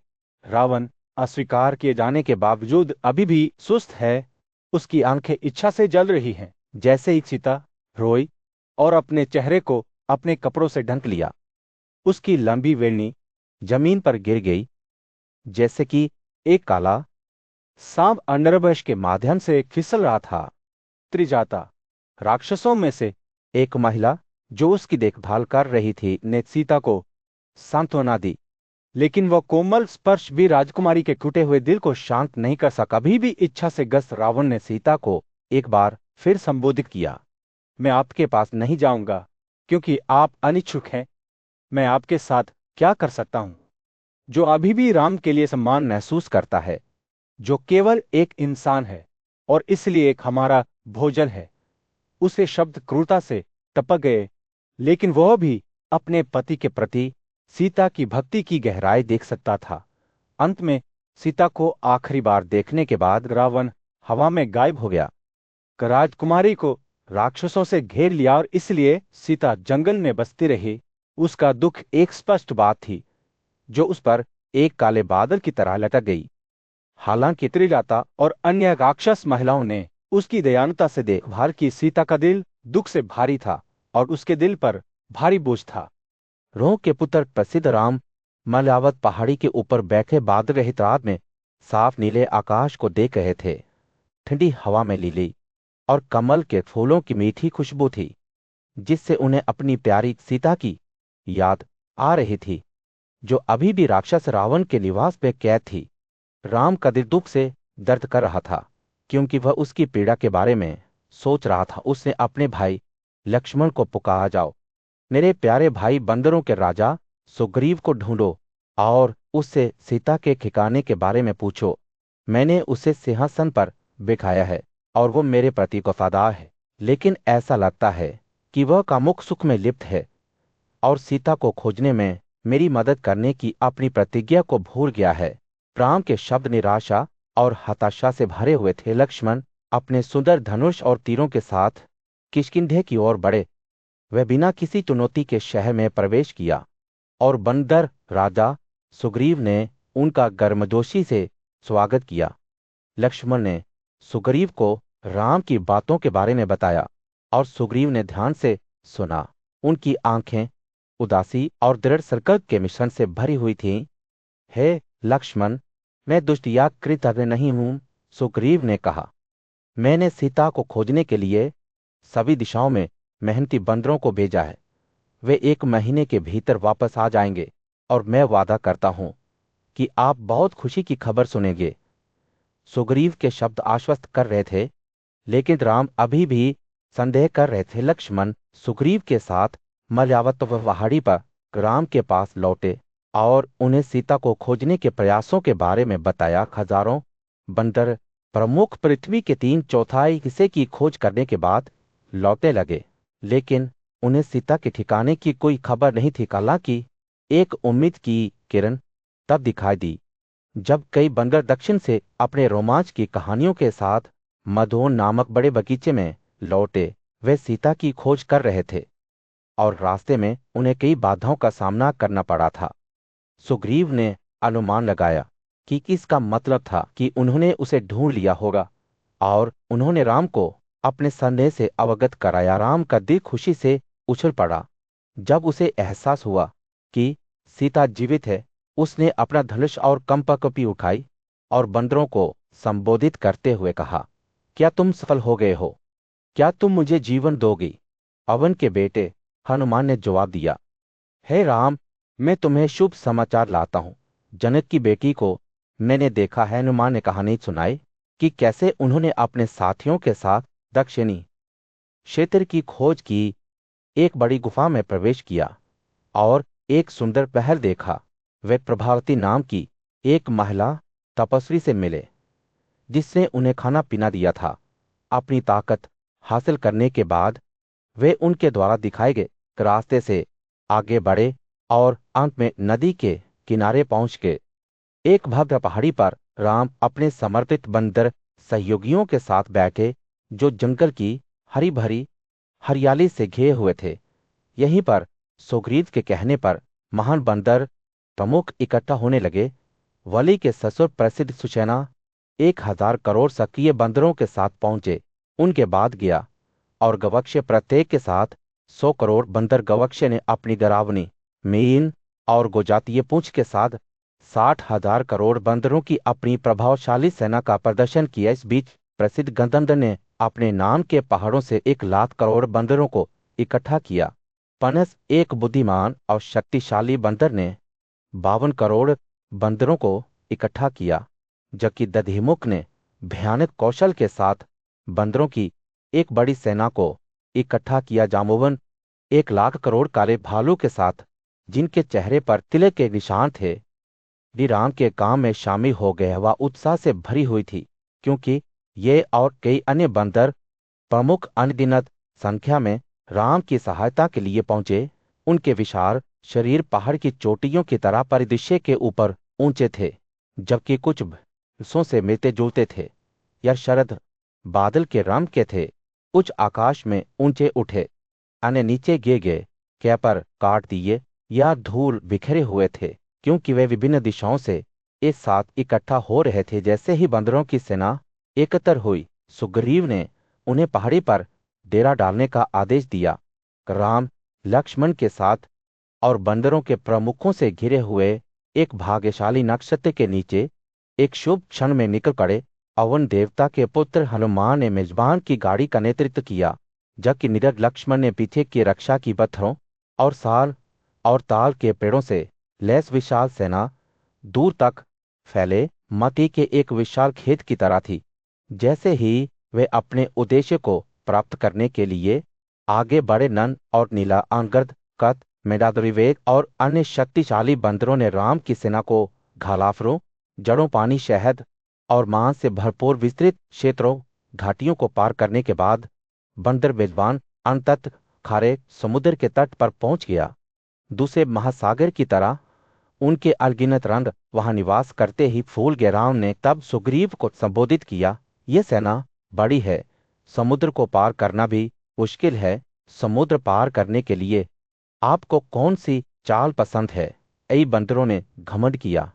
रावण अस्वीकार किए जाने के बावजूद अभी भी सुस्त है। उसकी आंखें इच्छा से जल रही हैं। जैसे ही सीता रोई और अपने चेहरे को अपने कपड़ों से ढक लिया, उसकी लंबी वेणी जमीन पर गिर गई, जैसे कि एक काला सांप अंडरब्रश के माध्यम से फिसल रहा था। त्रिजाता राक्षसों में से एक महिला जो उसकी देखभाल कर रही थी ने सीता को सांत्वना दी, लेकिन वह कोमल स्पर्श भी राजकुमारी के टूटे हुए दिल को शांत नहीं कर सका। अभी भी इच्छा से ग्रस्त रावण ने सीता को एक बार फिर संबोधित किया, मैं आपके पास नहीं जाऊंगा क्योंकि आप अनिच्छुक हैं। मैं आपके साथ क्या कर सकता हूं? जो अभी भी राम के लिए सम्मान महसूस करता है, जो केवल एक इंसान है और इसलिए एक हमारा भोजन है। उसे शब्द क्रूरता से टपक गए, लेकिन वह भी अपने पति के प्रति सीता की भक्ति की गहराई देख सकता था। अंत में सीता को आखिरी बार देखने के बाद रावण हवा में गायब हो गया। राजकुमारी को राक्षसों से घेर लिया और इसलिए सीता जंगल में बसती रही। उसका दुख एक स्पष्ट बात थी जो उस पर एक काले बादल की तरह लटक गई। हालांकि त्रिजाता और अन्य राक्षस महिलाओं ने उसकी दयालुता से देखभाल की, सीता का दिल दुख से भारी था और उसके दिल पर भारी बोझ था।
रोह के पुत्र प्रसिद्ध राम मलयावत पहाड़ी के ऊपर बैठे बादल रहित रात में साफ नीले आकाश को देख रहे थे। ठंडी हवा में लीली और कमल के फूलों की मीठी खुशबू थी, जिससे उन्हें अपनी प्यारी सीता की याद आ रही थी, जो अभी भी राक्षस रावण के निवास में कैद थी। राम का दिल दुख से दर्द कर रहा था, क्योंकि वह उसकी पीड़ा के बारे में सोच रहा था। उसने अपने भाई लक्ष्मण को पुकारा, जाओ, मेरे प्यारे भाई बंदरों के राजा सुग्रीव को ढूंढो और उससे सीता के ठिकाने के बारे में पूछो। मैंने उसे सिंहासन पर बिठाया है और वो मेरे प्रति वफादार है, लेकिन ऐसा लगता है कि वह कामुक सुख में लिप्त है और सीता को खोजने में मेरी मदद करने की अपनी प्रतिज्ञा को भूल गया है। राम के शब्द निराशा और हताशा से भरे हुए थे। लक्ष्मण अपने सुंदर धनुष और तीरों के साथ किष्किंधे की ओर बढ़े। वह बिना किसी चुनौती के शहर में प्रवेश किया और बंदर राजा सुग्रीव ने उनका गर्मजोशी से स्वागत किया। लक्ष्मण ने सुग्रीव को राम की बातों के बारे में बताया और सुग्रीव ने ध्यान से सुना। उनकी आंखें उदासी और दृढ़ संकल्प के मिश्रण से भरी हुई थीं। हे लक्ष्मण, मैं दुष्ट या कृतज्ञ नहीं हूं, सुग्रीव ने कहा। मैंने सीता को खोजने के लिए सभी दिशाओं में मेहनती बंदरों को भेजा है। वे 1 महीने के भीतर वापस आ जाएंगे और मैं वादा करता हूं कि आप बहुत खुशी की खबर सुनेंगे। सुग्रीव के शब्द आश्वस्त कर रहे थे, लेकिन राम अभी भी संदेह कर रहे थे। लक्ष्मण सुग्रीव के साथ मलयावत पहाड़ी पर राम के पास लौटे और उन्हें सीता को खोजने के प्रयासों के बारे में बताया। हजारों बंदर प्रमुख पृथ्वी के 3/4 हिस्से की खोज करने के बाद लौटने लगे, लेकिन उन्हें सीता के ठिकाने की कोई खबर नहीं थी। हालांकि एक उम्मीद की किरण तब दिखाई दी जब कई बंदर दक्षिण से अपने रोमांच की कहानियों के साथ मधोन नामक बड़े बगीचे में लौटे। वे सीता की खोज कर रहे थे और रास्ते में उन्हें कई बाधाओं का सामना करना पड़ा था। सुग्रीव ने अनुमान लगाया कि इसका मतलब था कि उन्होंने उसे ढूंढ लिया होगा और उन्होंने राम को अपने संदेह से अवगत कराया। राम का दिल खुशी से उछल पड़ा जब उसे एहसास हुआ कि सीता जीवित है। उसने अपना धनुष और कंपाकपी उठाई और बंदरों को संबोधित करते हुए कहा, क्या तुम सफल हो गए हो? क्या तुम मुझे जीवन दोगी? पवन के बेटे हनुमान ने जवाब दिया, हे राम, मैं तुम्हें शुभ समाचार लाता हूं। जनक की बेटी को मैंने देखा है। हनुमान ने कहानी सुनाई कि कैसे उन्होंने अपने साथियों के साथ दक्षिणी क्षेत्र की खोज की, एक बड़ी गुफा में प्रवेश किया और एक सुंदर पहल देखा। वे प्रभावती नाम की एक महिला तपस्वी से मिले, जिसने उन्हें खाना पीना दिया था। अपनी ताकत हासिल करने के बाद वे उनके द्वारा दिखाए गए रास्ते से आगे बढ़े और अंत में नदी के किनारे पहुंच गए। एक भव्य पहाड़ी पर राम अपने समर्पित बंदर सहयोगियों के साथ बैठे, जो जंगल की हरी भरी हरियाली से घिरे हुए थे। यहीं पर सुग्रीव के कहने पर महान बंदर प्रमुख इकट्ठा होने लगे। वली के ससुर प्रसिद्ध सुसेना 1000 करोड़ सक्रिय बंदरों के साथ पहुंचे। उनके बाद गया और गवक्ष्य प्रत्येक के साथ 100 करोड़ बंदर। गवक्ष्य ने अपनी डरावनी मीन और गोजातीय पूंछ के साथ 60,000 करोड़ बंदरों की अपनी प्रभावशाली सेना का प्रदर्शन किया। इस बीच प्रसिद्ध गंधर्व ने अपने नाम के पहाड़ों से 1 लाख करोड़ बंदरों को इकट्ठा किया। पनस एक बुद्धिमान और शक्तिशाली बंदर ने 52 करोड़ बंदरों को इकट्ठा किया, जबकि दधिमुख ने भयानक कौशल के साथ बंदरों की एक बड़ी सेना को इकट्ठा किया। जाम्बुवन 1 लाख करोड़ काले भालू के साथ, जिनके चेहरे पर तिलक के निशान थे। भी राम के काम में शामिल हो गए। वह उत्साह से भरी हुई थी, क्योंकि ये और कई अन्य बंदर प्रमुख अनगिनत संख्या में राम की सहायता के लिए पहुंचे। उनके विशाल शरीर पहाड़ की चोटियों की तरह परिदृश्य के ऊपर ऊंचे थे, जबकि कुछ हिस्सों से मिलते जुलते थे। यह शरद बादल के रंग के थे। कुछ आकाश में ऊंचे उठे, अन्य नीचे गिर गए, क्या पर काट दिए या धूल बिखरे हुए थे, क्योंकि वे विभिन्न दिशाओं से एक साथ इकट्ठा हो रहे थे। जैसे ही बंदरों की सेना एकत्र हुई, सुग्रीव ने उन्हें पहाड़ी पर डेरा डालने का आदेश दिया। राम लक्ष्मण के साथ और बंदरों के प्रमुखों से घिरे हुए एक भाग्यशाली नक्षत्र के नीचे एक शुभ क्षण में निकल पड़े। अवन देवता के पुत्र हनुमान ने मेजबान की गाड़ी का नेतृत्व किया, जबकि नीरज लक्ष्मण ने पीछे की रक्षा की। पत्थरों और साल और ताल के पेड़ों से लैस विशाल सेना दूर तक फैले मती के एक विशाल खेत की तरह थी। जैसे ही वे अपने उद्देश्य को प्राप्त करने के लिए आगे बढ़े, नन और नीला अंगद कत मेदाद्रिवेद और अन्य शक्तिशाली बंदरों ने राम की सेना को घालाफरों, जड़ों, पानी, शहद और मांस से भरपूर विस्तृत क्षेत्रों, घाटियों को पार करने के बाद बंदर मेजबान अंततः खारे समुद्र के तट पर पहुंच गया। दूसरे महासागर की तरह उनके अनगिनत रंग वहां निवास करते ही फूल गए। राम ने तब सुग्रीव को संबोधित किया, यह सेना बड़ी है, समुद्र को पार करना भी मुश्किल है। समुद्र पार करने के लिए आपको कौन सी चाल पसंद है? कई बंदरों ने घमंड किया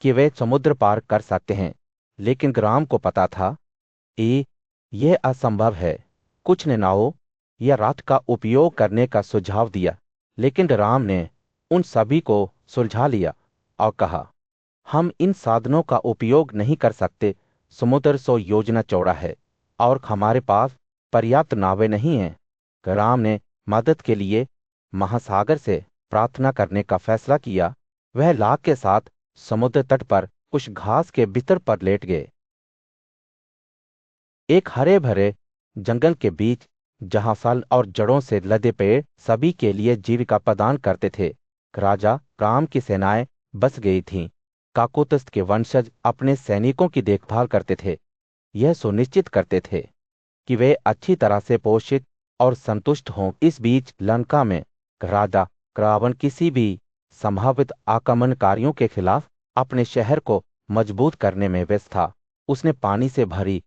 कि वे समुद्र पार कर सकते हैं, लेकिन राम को पता था कि यह असंभव है। कुछ ने नाव या रथ का उपयोग करने का सुझाव दिया, लेकिन राम ने उन सभी को सुलझा लिया और कहा, हम इन साधनों का उपयोग नहीं कर सकते। समुद्र 100 योजना चौड़ा है और हमारे पास पर्याप्त नावें नहीं हैं। राम ने मदद के लिए महासागर से प्रार्थना करने का फैसला किया। वह लाख के साथ समुद्र तट पर कुछ घास के बिस्तर पर लेट गए, एक हरे भरे जंगल के बीच, जहां फल और जड़ों से लदे पेड़ सभी के लिए जीविका प्रदान करते थे। राजा राम की सेनाएं बस गई थीं। काकुत्स्थ के वंशज अपने सैनिकों की देखभाल करते थे, यह सुनिश्चित करते थे कि वे अच्छी तरह से पोषित और संतुष्ट हों। इस बीच लंका में राजा रावण किसी भी संभावित आक्रमणकारियों के खिलाफ अपने शहर को मजबूत करने में व्यस्त था। उसने पानी से भरी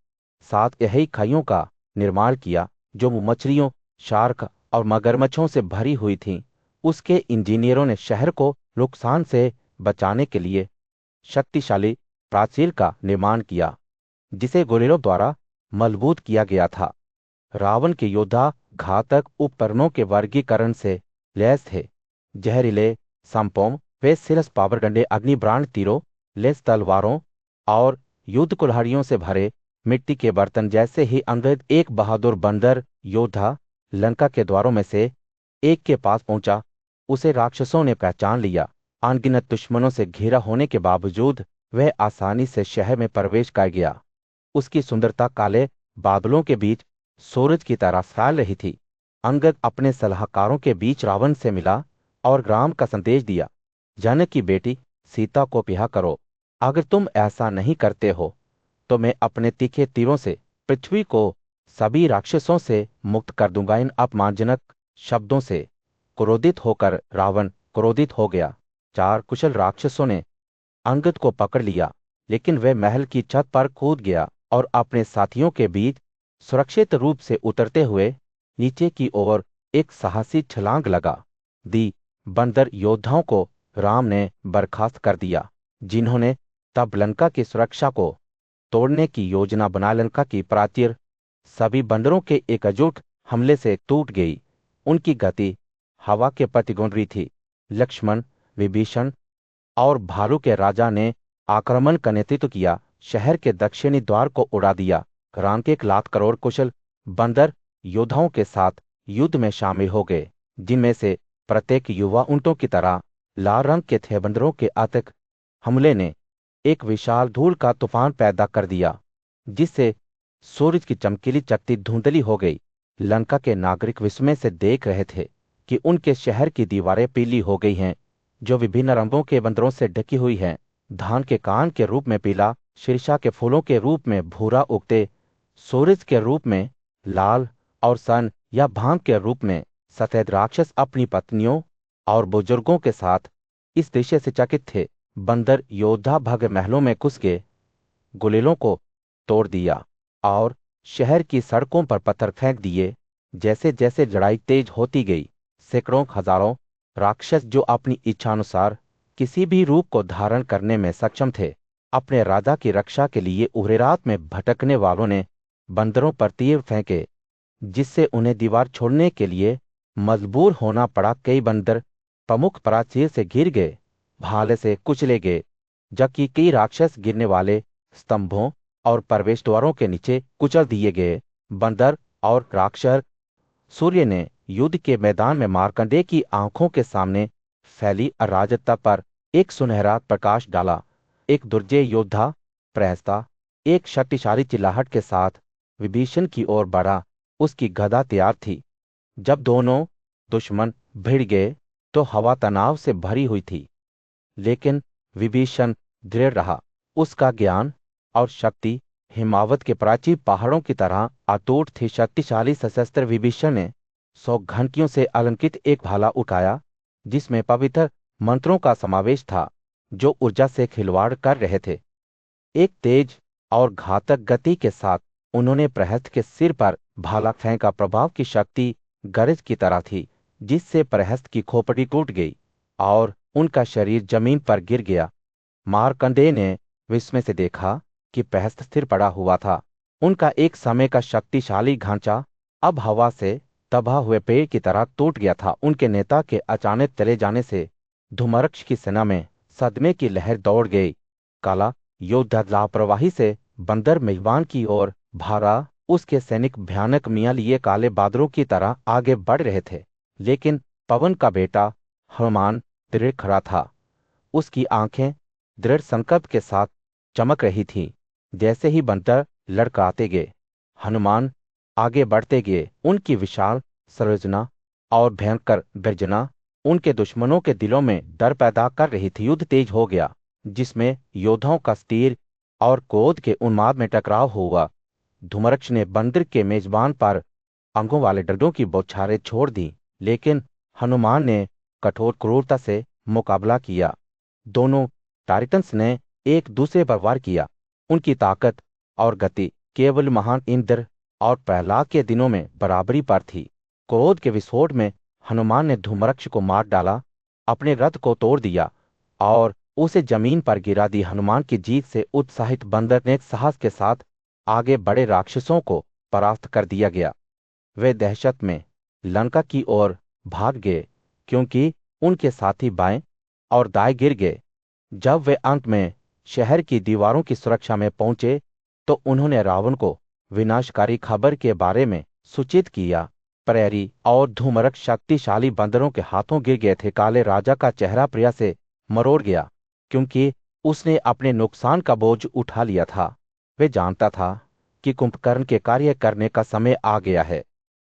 7 यही खाइयों का निर्माण किया, जो मछलियों, शार्क और मगरमच्छों से भरी हुई थीं। उसके इंजीनियरों ने शहर को नुकसान से बचाने के लिए शक्तिशाली प्राचीर का निर्माण किया, जिसे गोलेरों द्वारा मजबूत किया गया था। रावण के योद्धा घातक उपकरणों के वर्गीकरण से लैस थे। जहरीले संपोम, फेसिलस पावर डंडे, अग्निब्रांड तीरों, लेस तलवारों और युद्ध कुल्हाड़ियों से भरे मिट्टी के बर्तन। जैसे ही अंगद, एक बहादुर बंदर योद्धा, लंका के द्वारों में से एक के पास पहुंचा, उसे राक्षसों ने पहचान लिया। अनगिनत दुश्मनों से घिरा होने के बावजूद वह आसानी से शहर में प्रवेश कर गया। उसकी सुंदरता काले बादलों के बीच सूरज की तरह फैल रही थी। अंगद अपने सलाहकारों के बीच रावण से मिला और राम का संदेश दिया, जनक की बेटी सीता को ब्याह करो। अगर तुम ऐसा नहीं करते हो तो मैं अपने तीखे तीरों से पृथ्वी को सभी राक्षसों से मुक्त कर दूंगा। इन अपमानजनक शब्दों से क्रोधित होकर रावण क्रोधित हो गया। 4 कुशल राक्षसों ने अंगद को पकड़ लिया, लेकिन वह महल की छत पर कूद गया और अपने साथियों के बीच सुरक्षित रूप से उतरते हुए नीचे की ओर एक साहसी छलांग लगा दी। बंदर योद्धाओं को राम ने बर्खास्त कर दिया, जिन्होंने तब लंका की सुरक्षा को तोड़ने की योजना बना। लंका की प्राचीर सभी बंदरों के एकजुट हमले से टूट गई। उनकी गति हवा के प्रतिगुण थी। लक्ष्मण, विभीषण और भालू के राजा ने आक्रमण का नेतृत्व किया, शहर के दक्षिणी द्वार को उड़ा दिया। राम के 1 लाख करोड़ कुशल बंदर योद्धाओं के साथ युद्ध में शामिल हो गए, जिनमें से प्रत्येक युवा ऊंटों की तरह लाल रंग के थे। बंदरों के अतक हमले ने एक विशाल धूल का तूफान पैदा कर दिया, जिससे सूरज की चमकीली चकती धुंधली हो गई। लंका के नागरिक विस्मय से देख रहे थे कि उनके शहर की दीवारें पीली हो गई हैं, जो विभिन्न रंगों के बंदरों से ढकी हुई हैं, धान के कान के रूप में पीला, शीर्षा के फूलों के रूप में भूरा उगते, सूरज के रूप में लाल और सन या भांग के रूप में सफेद राक्षस अपनी पत्नियों और बुजुर्गों के साथ इस दृश्य से चकित थे। बंदर योद्धा भव्य महलों में घुस के गुलेलों को तोड़ दिया और शहर की सड़कों पर पत्थर फेंक दिए। जैसे जैसे लड़ाई तेज होती गई, सैकड़ों हजारों राक्षस जो अपनी इच्छानुसार किसी भी रूप को धारण करने में सक्षम थे, अपने राजा की रक्षा के लिए उहरे रात में भटकने वालों ने बंदरों पर तीर फेंके, जिससे उन्हें दीवार छोड़ने के लिए मजबूर होना पड़ा। कई बंदर प्रमुख प्राचीर से गिर गए, भाले से कुचले गए, जबकि कई राक्षस गिरने वाले स्तंभों और प्रवेश द्वारों के नीचे कुचल दिए गए। बंदर और राक्षस सूर्य ने युद्ध के मैदान में मार्कंडेय की आंखों के सामने फैली अराजकता पर एक सुनहरा प्रकाश डाला। एक दुर्जय योद्धा प्रहस्ता एक शक्तिशाली चिल्लाहट के साथ विभीषण की ओर बढ़ा। उसकी गदा तैयार थी। जब दोनों दुश्मन भिड़ गए तो हवा तनाव से भरी हुई थी, लेकिन विभीषण दृढ़ रहा। उसका ज्ञान और शक्ति हिमावत के प्राचीन पहाड़ों की तरह अटूट थी। शक्तिशाली सशस्त्र विभीषण ने 100 घंटियों से अलंकृत एक भाला उठाया, जिसमें पवित्र मंत्रों का समावेश था जो ऊर्जा से खिलवाड़ कर रहे थे। एक तेज और घातक गति के साथ उन्होंने प्रहस्त के सिर पर भाला फेंका। प्रभाव की शक्ति गरज की तरह थी, जिससे प्रहस्त की खोपड़ी टूट गई और उनका शरीर जमीन पर गिर गया। मार्कंडेय ने विस्मय से देखा कि प्रहस्त स्थिर पड़ा हुआ था। उनका एक समय का शक्तिशाली ढांचा अब हवा से तबाह हुए पेड़ की तरह टूट गया था। उनके नेता के अचानक चले जाने से धूम्रक्ष की सेना में सदमे की लहर दौड़ गई। काला योद्धा लापरवाही से बंदर मेजबान की ओर भागा। उसके सैनिक भयानक मियाँ लिए काले बादलों की तरह आगे बढ़ रहे थे, लेकिन पवन का बेटा हनुमान दृढ़ खड़ा था। उसकी आंखें दृढ़ संकल्प के साथ चमक रही थीं। जैसे ही बंदर लड़खड़ाते गए, हनुमान आगे बढ़ते गए। उनकी विशाल संरचना और भयंकर गर्जना उनके दुश्मनों के दिलों में डर पैदा कर रही थी। युद्ध तेज हो गया, जिसमें योद्धाओं का तीर और क्रोध के उन्माद में टकराव हुआ। धूम्रक्ष ने बंदर के मेजबान पर अंगों वाले डंडों की बौछारें छोड़ दी, लेकिन हनुमान ने कठोर क्रूरता से मुकाबला किया। दोनों टाइटन्स ने एक दूसरे पर वार किया। उनकी ताकत और गति केवल महान इंद्र और प्रहलाद के दिनों में बराबरी पर थी। क्रोध के विस्फोट में हनुमान ने धूम्रक्ष को मार डाला, अपने रथ को तोड़ दिया और उसे जमीन पर गिरा दी। हनुमान की जीत से उत्साहित बंदर ने साहस के साथ आगे बड़े राक्षसों को परास्त कर दिया गया। वे दहशत में लंका की ओर भाग गए, क्योंकि उनके साथी बाएं और दाएं गिर गए। जब वे अंत में शहर की दीवारों की सुरक्षा में पहुंचे तो उन्होंने रावण को विनाशकारी खबर के बारे में सूचित किया। प्रहरी और धूम्रक्ष शक्तिशाली बंदरों के हाथों गिर गए थे। काले राजा का चेहरा प्रिया से मरोड़ गया, क्योंकि उसने अपने नुकसान का बोझ उठा लिया था। वे जानता था कि कुंभकर्ण के कार्य करने का समय आ गया है।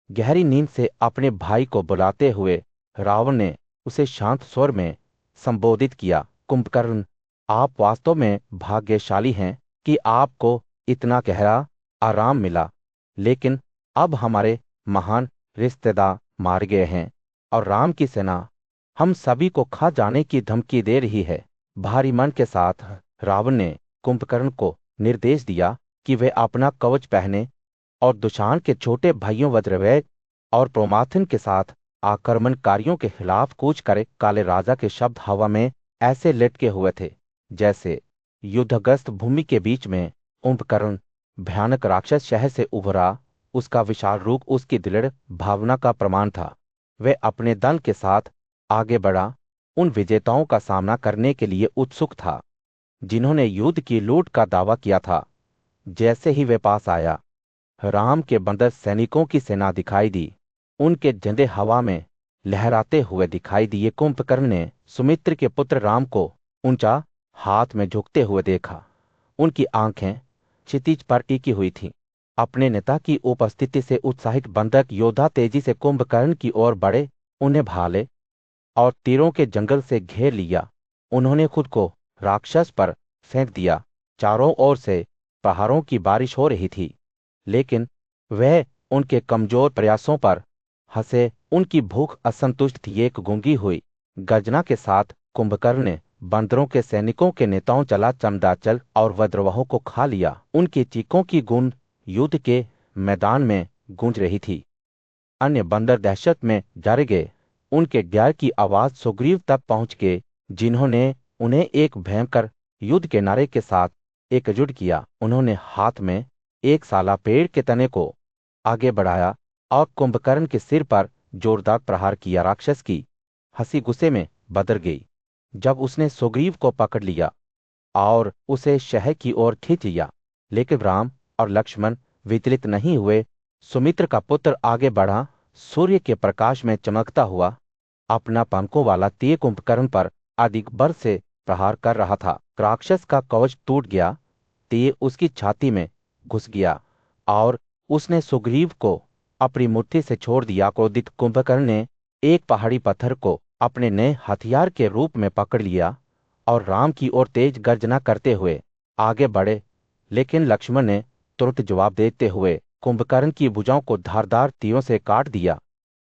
गहरी नींद से अपने भाई को बुलाते हुए रावण ने उसे शांत स्वर में संबोधित किया। कुंभकर्ण, आप वास्तव में भाग्यशाली हैं कि आपको इतना गहरा आराम मिला, लेकिन अब हमारे महान रिश्तेदार मार गए हैं और राम की सेना हम सभी को खा जाने की धमकी दे रही है। भारी मन के साथ रावण ने कुंभकर्ण को निर्देश दिया कि वे अपना कवच पहने और दुशान के छोटे भाइयों वज्रवेग और प्रोमाथन के साथ आक्रमणकारियों के खिलाफ कूच करे। काले राजा के शब्द हवा में ऐसे लटके हुए थे जैसे युद्धग्रस्त भूमि के बीच में कुंभकर्ण भयानक राक्षस शहर से उभरा। उसका विशाल रूप उसकी दृढ़ भावना का प्रमाण था। वह अपने दल के साथ आगे बढ़ा, उन विजेताओं का सामना करने के लिए उत्सुक था जिन्होंने युद्ध की लूट का दावा किया था। जैसे ही वे पास आया, राम के बंदर सैनिकों की सेना दिखाई दी। उनके झंडे हवा में लहराते हुए दिखाई दिए। कुंभकर्ण ने सुमित्र के पुत्र राम को ऊंचा हाथ में झुकते हुए देखा। उनकी आंखें क्षितिज पर टिकी हुई थीं। अपने नेता की उपस्थिति से उत्साहित बंदर योद्धा तेजी से कुंभकर्ण की ओर बढ़े। उन्हें भाले और तीरों के जंगल से घेर लिया। उन्होंने खुद को राक्षस पर फेंक दिया। चारों ओर से प्रहारों की बारिश हो रही थी, लेकिन वह उनके कमजोर प्रयासों पर हंसे। उनकी भूख असंतुष्ट थी। एक गूंगी हुई गर्जना के साथ कुंभकर्ण ने बंदरों के सैनिकों के नेताओं चला चमदाचल और वज्रवाहों को खा लिया। उनकी चीखों की गूंज युद्ध के मैदान में गूंज रही थी। अन्य बंदर दहशत में डर गए। उनके ग्यार की आवाज सुग्रीव तक पहुंच गई, जिन्होंने उन्हें एक भयंकर युद्ध के नारे के साथ एकजुट किया। उन्होंने हाथ में एक साला पेड़ के तने को आगे बढ़ाया और कुंभकर्ण के सिर पर जोरदार प्रहार किया। राक्षस की हंसी गुस्से में बदल गई जब उसने सुग्रीव को पकड़ लिया और उसे शहर की ओर खींच लिया। लेकिन राम और लक्ष्मण विचलित नहीं हुए। सुमित्र का पुत्र आगे बढ़ा, सूर्य के प्रकाश में चमकता हुआ अपना पंखों वाला तीर कुंभकर्ण पर अधिक बल से प्रहार कर रहा था। राक्षस का कवच टूट गया, तीर उसकी छाती में घुस गया और उसने सुग्रीव को अपनी मुट्ठी से छोड़ दिया। क्रोधित कुंभकर्ण ने एक पहाड़ी पत्थर को अपने नए हथियार के रूप में पकड़ लिया और राम की ओर तेज गर्जना करते हुए आगे बढ़े। लेकिन लक्ष्मण ने तुरंत जवाब देते हुए कुंभकर्ण की भुजाओं को धारदार तीरों से काट दिया।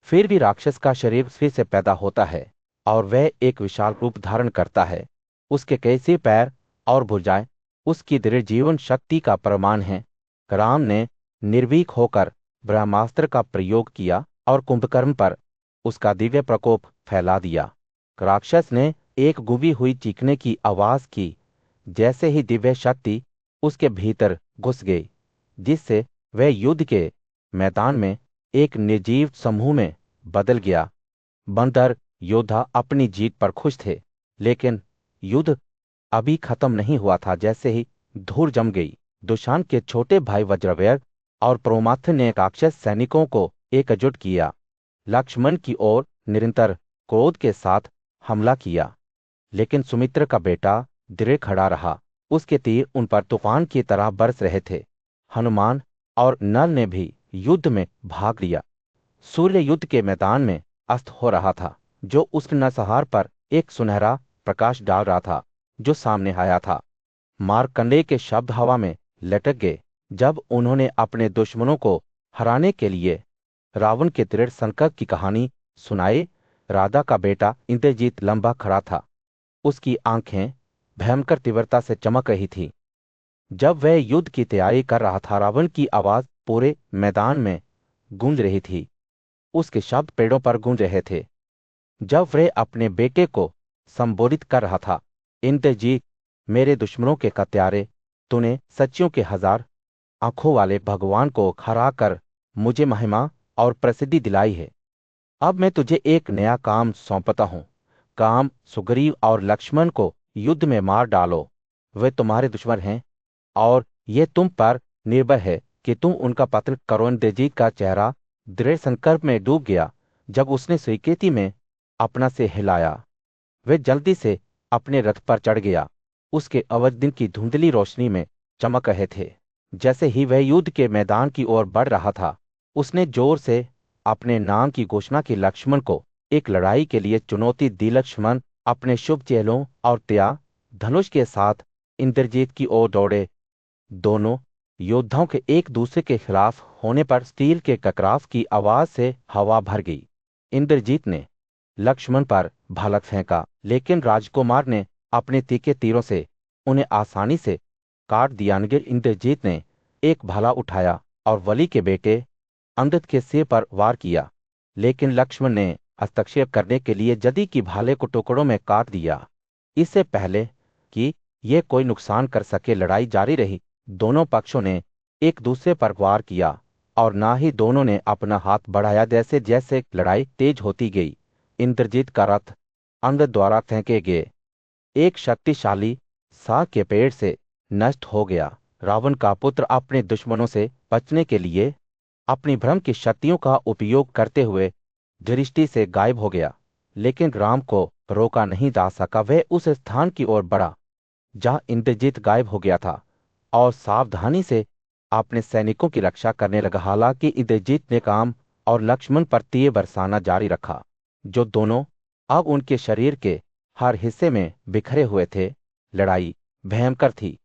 फिर भी राक्षस का शरीर फिर से पैदा होता है और वह एक विशाल रूप धारण करता है। उसके कैसे पैर और भुजाएं उसकी दृढ़ जीवन शक्ति का प्रमाण हैं। राम ने निर्भीक होकर ब्रह्मास्त्र का प्रयोग किया और कुंभकर्ण पर उसका दिव्य प्रकोप फैला दिया। राक्षस ने एक गुबी हुई चीखने की आवाज की। जैसे ही दिव्य शक्ति उसके भीतर घुस गई, जिससे वह युद्ध के मैदान में एक निर्जीव समूह में बदल गया। बंदर योद्धा अपनी जीत पर खुश थे, लेकिन युद्ध अभी खत्म नहीं हुआ था। जैसे ही धूल जम गई, दुशान के छोटे भाई वज्रवेग और प्रोमाथ ने राक्षस सैनिकों को एकजुट किया। लक्ष्मण की ओर निरंतर क्रोध के साथ हमला किया, लेकिन सुमित्र का बेटा दृढ़ खड़ा रहा। उसके तीर उन पर तूफान की तरह बरस रहे थे। हनुमान और नल ने भी युद्ध में भाग लिया। सूर्य युद्ध के मैदान में अस्त हो रहा था, जो उस नरसंहार पर एक सुनहरा प्रकाश डाल रहा था जो सामने आया था। मारकंडे के शब्द हवा में लटक गए जब उन्होंने अपने दुश्मनों को हराने के लिए रावण के दृढ़ संकल्प की कहानी सुनाई। राधा का बेटा इंद्रजीत लंबा खड़ा था। उसकी आंखें भयंकर तीव्रता से चमक रही थी। जब वह युद्ध की तैयारी कर रहा था, रावण की आवाज पूरे मैदान में गूंज रही थी। उसके शब्द पेड़ों पर गूंज रहे थे। जब वह अपने बेटे को संबोधित कर रहा था, इंद्रजीत, मेरे दुश्मनों के हत्यारे, तूने सच्चियों के हजार आंखों वाले भगवान को हरा कर मुझे महिमा और प्रसिद्धि दिलाई है। अब मैं तुझे एक नया काम सौंपता हूं। काम सुग्रीव और लक्ष्मण को युद्ध में मार डालो। वे तुम्हारे दुश्मन हैं और ये तुम पर निर्भर है कि तुम उनका पतन करो। इंद्रजीत का चेहरा दृढ़ संकल्प में डूब गया। जब उसने स्वीकृति में अपना से हिलाया, वह जल्दी से अपने रथ पर चढ़ गया। उसके अवध दिन की धुंधली रोशनी में चमक रहे थे। जैसे ही वह युद्ध के मैदान की ओर बढ़ रहा था, उसने जोर से अपने नाम की घोषणा की। लक्ष्मण को एक लड़ाई के लिए चुनौती दी। लक्ष्मण अपने शुभ चेलों और त्या धनुष के साथ इंद्रजीत की ओर दौड़े। दोनों योद्धाओं के एक दूसरे के खिलाफ होने पर स्टील के टकराव की आवाज से हवा भर गई। इंद्रजीत ने लक्ष्मण पर भाला फेंका, लेकिन राजकुमार ने अपने तीखे तीरों से उन्हें आसानी से काट दिया। इंद्रजीत ने एक भाला उठाया और वली के बेटे अंगद के सिर पर वार किया, लेकिन लक्ष्मण ने हस्तक्षेप करने के लिए जदी की भाले को टुकड़ों में काट दिया। इससे पहले कि यह कोई नुकसान कर सके, लड़ाई जारी रही। दोनों पक्षों ने एक दूसरे पर वार किया और ना ही दोनों ने अपना हाथ बढ़ाया। जैसे जैसे लड़ाई तेज होती गई, इंद्रजीत का रथ अंगद द्वारा फेंके गए एक शक्तिशाली साग के पेड़ से नष्ट हो गया। रावण का पुत्र अपने दुश्मनों से बचने के लिए अपनी भ्रम की शक्तियों का उपयोग करते हुए दृष्टि से गायब हो गया, लेकिन राम को रोका नहीं जा सका। वह उस स्थान की ओर बढ़ा जहां इंद्रजीत गायब हो गया था और सावधानी से अपने सैनिकों की रक्षा करने लगा। हालांकि इंद्रजीत ने काम और लक्ष्मण पर तीर बरसाना जारी रखा, जो दोनों अब उनके शरीर के हर हिस्से में बिखरे हुए थे। लड़ाई भयंकर थी,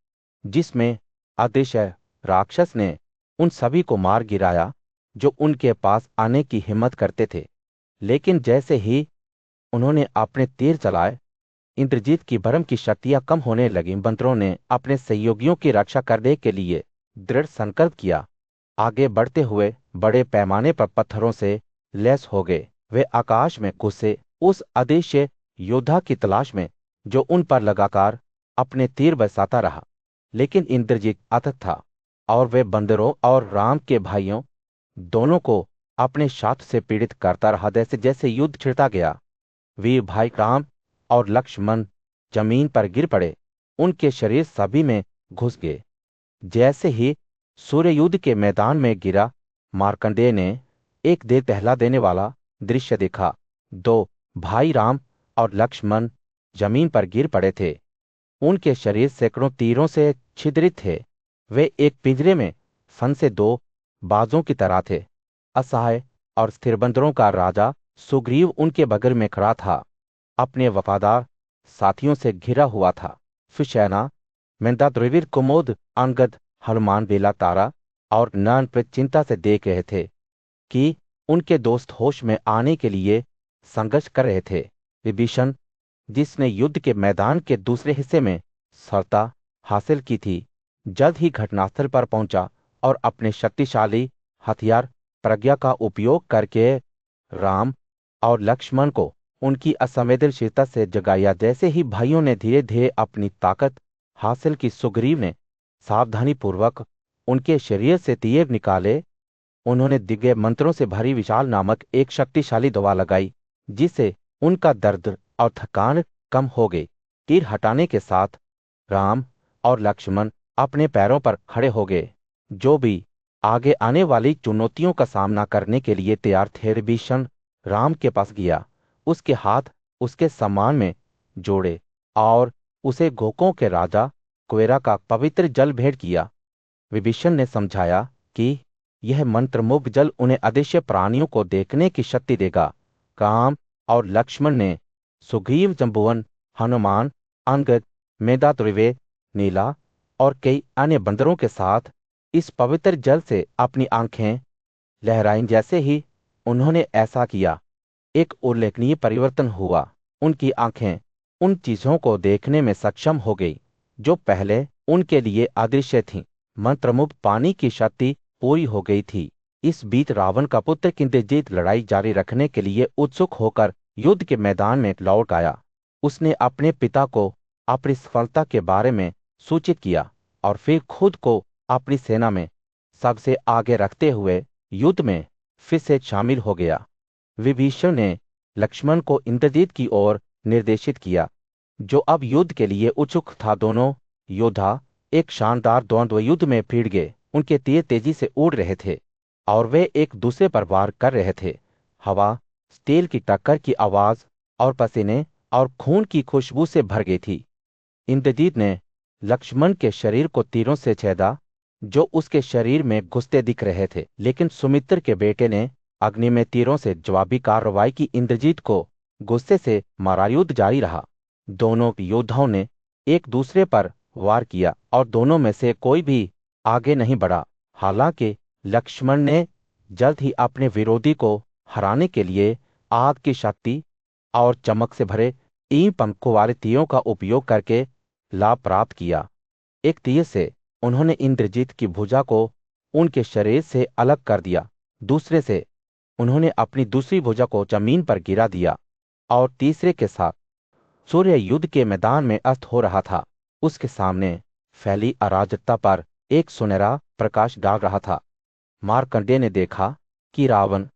जिसमें अदृश्य राक्षस ने उन सभी को मार गिराया जो उनके पास आने की हिम्मत करते थे। लेकिन जैसे ही उन्होंने अपने तीर चलाए, इंद्रजीत की भरम की शक्तियां कम होने लगीं। बंदरों ने अपने सहयोगियों की रक्षा करने के लिए दृढ़ संकल्प किया। आगे बढ़ते हुए बड़े पैमाने पर पत्थरों से लैस हो गए। वे आकाश में घुसे उस अदृश्य योद्धा की तलाश में जो उन पर लगातार अपने तीर बरसाता रहा। लेकिन इंद्रजीत अथक था और वे बंदरों और राम के भाइयों दोनों को अपने शास्त्र से पीड़ित करता रहा। जैसे जैसे युद्ध छिड़ता गया, वीर भाई राम और लक्ष्मण जमीन पर गिर पड़े। उनके शरीर सभी में घुस गए। जैसे ही सूर्य युद्ध के मैदान में गिरा, मार्कंडेय ने एक दिल दहला देने वाला दृश्य देखा। दो भाई राम और लक्ष्मण जमीन पर गिर पड़े थे। उनके शरीर सैकड़ों तीरों से छिद्रित थे। वे एक पिंजरे में फंसे दो बाजों की तरह थे। असहाय और स्थिर बंदरों का राजा सुग्रीव उनके बगल में खड़ा था, अपने वफादार साथियों से घिरा हुआ था। सुशैना, मेंदाद्रविर, कुमोद, अंगद, हनुमान, बेला, तारा और नयन चिंता से देख रहे थे कि उनके दोस्त होश में आने के लिए संघर्ष कर रहे थे। विभीषण, जिसने युद्ध के मैदान के दूसरे हिस्से में सफलता हासिल की थी, जल्द ही घटनास्थल पर पहुंचा और अपने शक्तिशाली हथियार प्रज्ञा का उपयोग करके राम और लक्ष्मण को उनकी असंवेदनशीलता से जगाया। जैसे ही भाइयों ने धीरे धीरे अपनी ताकत हासिल की, सुग्रीव ने सावधानी पूर्वक उनके शरीर से तीर निकाले। उन्होंने दिव्य मंत्रों से भरी विशाल नामक एक शक्तिशाली दवा लगाई, जिससे उनका दर्द और थकान कम हो गई। तीर हटाने के साथ राम और लक्ष्मण अपने पैरों पर खड़े हो गए, जो भी आगे आने वाली चुनौतियों का सामना करने के लिए तैयार थे। विभीषण राम के पास गया, उसके हाथ उसके सम्मान में जोड़े और उसे गोकों के राजा कुबेरा का पवित्र जल भेंट किया। विभीषण ने समझाया कि यह मंत्रमुग्ध जल उन्हें अदृश्य प्राणियों को देखने की शक्ति देगा। राम और लक्ष्मण ने सुग्रीव, जम्बुवन, हनुमान, अंगद, मेघनाद, नीला और कई अन्य बंदरों के साथ इस पवित्र जल से अपनी आंखें लहराईं। जैसे ही उन्होंने ऐसा किया, एक उल्लेखनीय परिवर्तन हुआ। उनकी आंखें उन चीजों को देखने में सक्षम हो गई जो पहले उनके लिए अदृश्य थीं। मंत्रमुग्ध पानी की शक्ति पूरी हो गई थी। इस बीच रावण का पुत्र इंद्रजीत लड़ाई जारी रखने के लिए उत्सुक होकर युद्ध के मैदान में लौट आया। उसने अपने पिता को अपनी सफलता के बारे में सूचित किया और फिर खुद को अपनी सेना में सबसे आगे रखते हुए युद्ध में फिर से शामिल हो गया। विभीषण ने लक्ष्मण को इंद्रजीत की ओर निर्देशित किया, जो अब युद्ध के लिए उत्सुक था। दोनों योद्धा एक शानदार द्वंद्व युद्ध में भिड़ गए। उनके तीर तेजी से उड़ रहे थे और वे एक दूसरे पर वार कर रहे थे। हवा स्टील की टक्कर की आवाज और पसीने और खून की खुशबू से भर गई थी। इंद्रजीत ने लक्ष्मण के शरीर को तीरों से छेदा, जो उसके शरीर में घुसते दिख रहे थे। लेकिन सुमित्र के बेटे ने अग्नि में तीरों से जवाबी कार्रवाई की। इंद्रजीत को गुस्से से मारा। युद्ध जारी रहा। दोनों योद्धाओं ने एक दूसरे पर वार किया और दोनों में से कोई भी आगे नहीं बढ़ा। हालांकि लक्ष्मण ने जल्द ही अपने विरोधी को हराने के लिए आग की शक्ति और चमक से भरे 3 पंखों वाले तीरों का उपयोग करके लाभ प्राप्त किया। एक तीर से उन्होंने इंद्रजीत की भुजा को उनके शरीर से अलग कर दिया। दूसरे से उन्होंने अपनी दूसरी भुजा को जमीन पर गिरा दिया और तीसरे के साथ सूर्य युद्ध के मैदान में अस्त हो रहा था। उसके सामने फैली अराजकता पर एक सुनहरा प्रकाश डाल रहा था। मार्कंडेय ने देखा कि रावण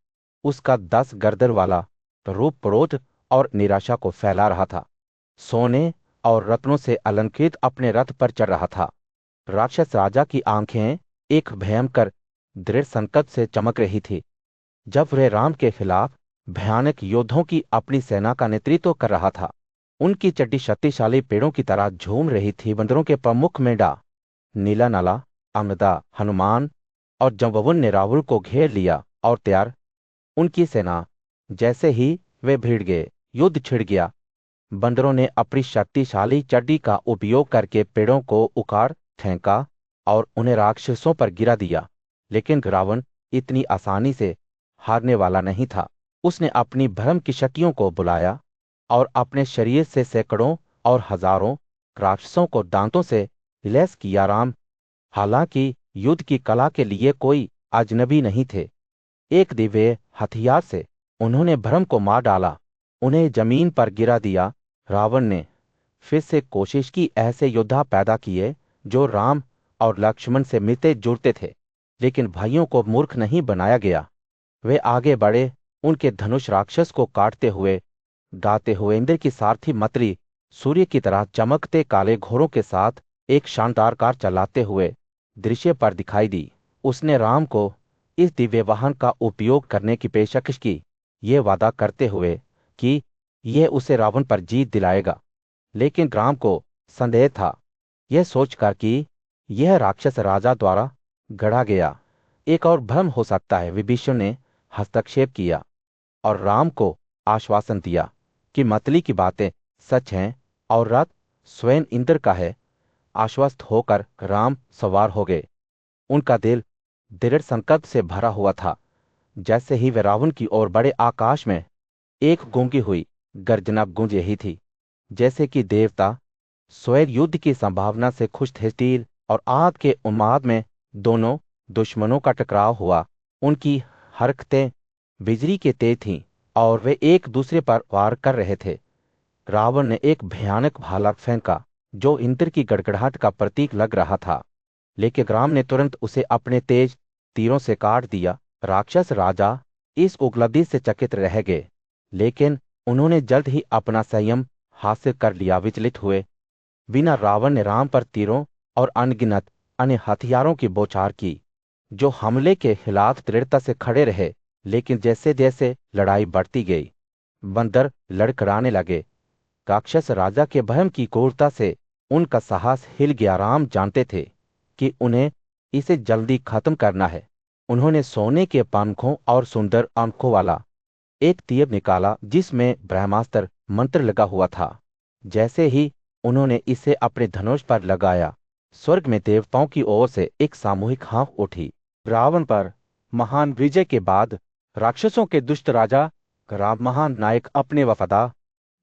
उसका 10 गर्दन वाला रूप क्रोध और निराशा को फैला रहा था। सोने और रत्नों से अलंकृत अपने रथ पर चढ़ रहा था। राक्षस राजा की आंखें एक भयंकर दृढ़ संकल्प से चमक रही थी। जब वह राम के खिलाफ भयानक योद्धाओं की अपनी सेना का नेतृत्व कर रहा था, उनकी चड्डी शक्तिशाली पेड़ों की तरह झूम रही थी। बंदरों के प्रमुख मेढा नीला, नाला, अमदा, हनुमान और जम्बुवन ने रावण को घेर लिया और तैयार उनकी सेना। जैसे ही वे भिड़ गए, युद्ध छिड़ गया। बंदरों ने अपनी शक्तिशाली चड्डी का उपयोग करके पेड़ों को उखाड़ फेंका और उन्हें राक्षसों पर गिरा दिया। लेकिन रावण इतनी आसानी से हारने वाला नहीं था। उसने अपनी भ्रम की शक्तियों को बुलाया और अपने शरीर से सैकड़ों और हजारों राक्षसों को दांतों से लैस किया। राम हालांकि युद्ध की कला के लिए कोई अजनबी नहीं थे। एक दिव्य हथियार से उन्होंने भ्रम को मार डाला, उन्हें जमीन पर गिरा दिया। रावण ने फिर से कोशिश की, ऐसे योद्धा पैदा किए जो राम और लक्ष्मण से मिलते जुलते थे, लेकिन भाइयों को मूर्ख नहीं बनाया गया। वे आगे बढ़े, उनके धनुष राक्षस को काटते हुए गाते हुए इंद्र की सारथी मंत्री सूर्य की तरह चमकते काले घोड़ों के साथ एक शानदार कार चलाते हुए दृश्य पर दिखाई दी। उसने राम को इस दिव्य वाहन का उपयोग करने की पेशकश की, ये वादा करते हुए कि यह उसे रावण पर जीत दिलाएगा। लेकिन राम को संदेह था, यह सोचकर कि यह राक्षस राजा द्वारा गढ़ा गया एक और भ्रम हो सकता है। विभीषण ने हस्तक्षेप किया और राम को आश्वासन दिया कि मतली की बातें सच हैं और रथ स्वयं इंद्र का है। आश्वस्त होकर राम सवार हो गए। उनका दिल दृढ़ संकल्प से भरा हुआ था। जैसे ही वे रावण की ओर बढ़े, आकाश में एक गूंगी हुई गर्जना गूंज रही थी, जैसे कि देवता स्वयं युद्ध की संभावना से खुश थे। तीर और आग के उन्माद में दोनों दुश्मनों का टकराव हुआ। उनकी हरकतें बिजली के तेज थीं और वे एक दूसरे पर वार कर रहे थे। रावण ने एक भयानक भाला फेंका जो इंद्र की गड़गड़ाहट का प्रतीक लग रहा था, लेकिन राम ने तुरंत उसे अपने तेज तीरों से काट दिया। राक्षस राजा इस उपलब्धि से चकित रह गए, लेकिन उन्होंने जल्द ही अपना संयम हासिल कर लिया। विचलित हुए बिना रावण ने राम पर तीरों और अनगिनत अन्य हथियारों की बौछार की, जो हमले के खिलाफ दृढ़ता से खड़े रहे। लेकिन जैसे जैसे लड़ाई बढ़ती गई, बंदर लड़खड़ाने लगे। राक्षस राजा के भयम की क्रूरता से उनका साहस हिल गया। राम जानते थे कि उन्हें इसे जल्दी खत्म करना है। उन्होंने सोने के पंखों और सुंदर आंखों वाला एक तीर निकाला जिसमें ब्रह्मास्त्र मंत्र लगा हुआ था। जैसे ही उन्होंने इसे अपने धनुष पर लगाया, स्वर्ग में देवताओं की ओर से एक सामूहिक हाँफ उठी।
रावण पर महान विजय के बाद राक्षसों के दुष्ट राजा राम महान नायक अपने वफादार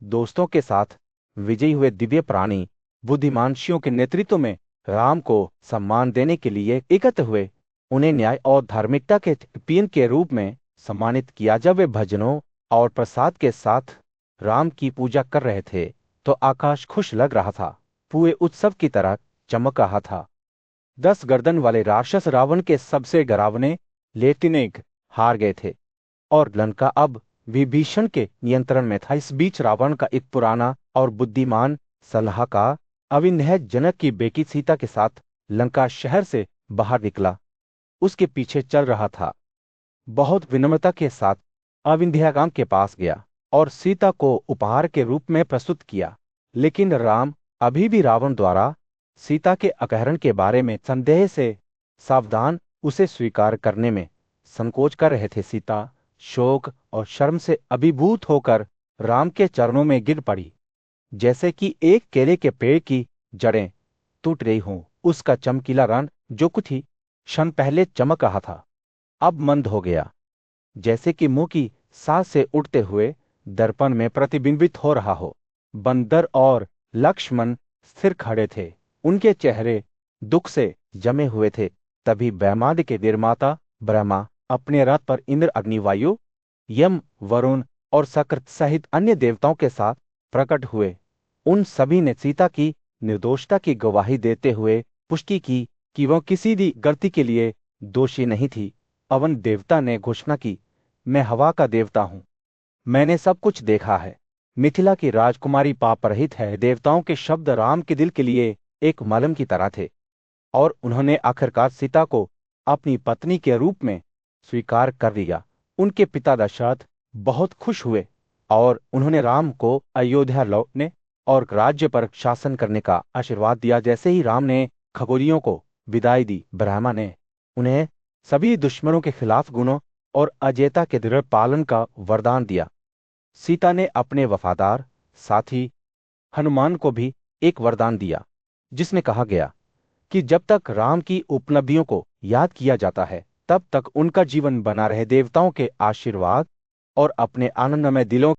दोस्तों के साथ विजयी हुए दिव्य प्राणी बुद्धिमानशियों के नेतृत्व में राम को सम्मान देने के लिए एकत्र हुए। उन्हें न्याय और धार्मिकता के चैंपियन के रूप में सम्मानित किया। जब वे भजनों और प्रसाद के साथ राम की पूजा कर रहे थे तो आकाश खुश लग रहा था, पूरे उत्सव की तरह चमक रहा था। 10 गर्दन वाले राक्षस रावण के सबसे डरावने लेटिनेग हार गए थे और लंका अब विभीषण के नियंत्रण में था। इस बीच रावण का एक पुराना और बुद्धिमान सलाहकार अविन्ध्य जनक की बेटी सीता के साथ लंका शहर से बाहर निकला, उसके पीछे चल रहा था। बहुत विनम्रता के साथ अविंध्यागाम के पास गया और सीता को उपहार के रूप में प्रस्तुत किया। लेकिन राम अभी भी रावण द्वारा सीता के अपहरण के बारे में संदेह से सावधान उसे स्वीकार करने में संकोच कर रहे थे। सीता शोक और शर्म से अभिभूत होकर राम के चरणों में गिर पड़ी, जैसे कि एक केले के पेड़ की जड़ें टूट रही हों। उसका चमकीला रंग जो कुछ ही क्षण पहले चमक रहा था, अब मंद हो गया, जैसे कि मुंह की सांस से उठते हुए दर्पण में प्रतिबिंबित हो रहा हो। बंदर और लक्ष्मण स्थिर खड़े थे, उनके चेहरे दुख से जमे हुए थे। तभी ब्रह्मांड के निर्माता ब्रह्मा अपने रथ पर इंद्र, अग्निवायु, यम, वरुण और शक्र सहित अन्य देवताओं के साथ प्रकट हुए। उन सभी ने सीता की निर्दोषता की गवाही देते हुए पुष्टि की कि वह किसी भी गलती के लिए दोषी नहीं थी। अवन देवता ने घोषणा की, मैं हवा का देवता हूं, मैंने सब कुछ देखा है। मिथिला की राजकुमारी पाप रहित है। देवताओं के शब्द राम के दिल के लिए एक मलम की तरह थे और उन्होंने आखिरकार सीता को अपनी पत्नी के रूप में स्वीकार कर लिया। उनके पिता दशरथ बहुत खुश हुए और उन्होंने राम को अयोध्या लौटने और राज्य पर शासन करने का आशीर्वाद दिया। जैसे ही राम ने खगोलियों को विदाई दी, ब्रह्मा ने उन्हें सभी दुश्मनों के खिलाफ गुणों और अजेयता के दृढ़ पालन का वरदान दिया। सीता ने अपने वफादार साथी हनुमान को भी एक वरदान दिया, जिसमें कहा गया कि जब तक राम की उपलब्धियों को याद किया जाता है, तब तक उनका जीवन बना रहे। देवताओं के आशीर्वाद और अपने आनंदमय दिलों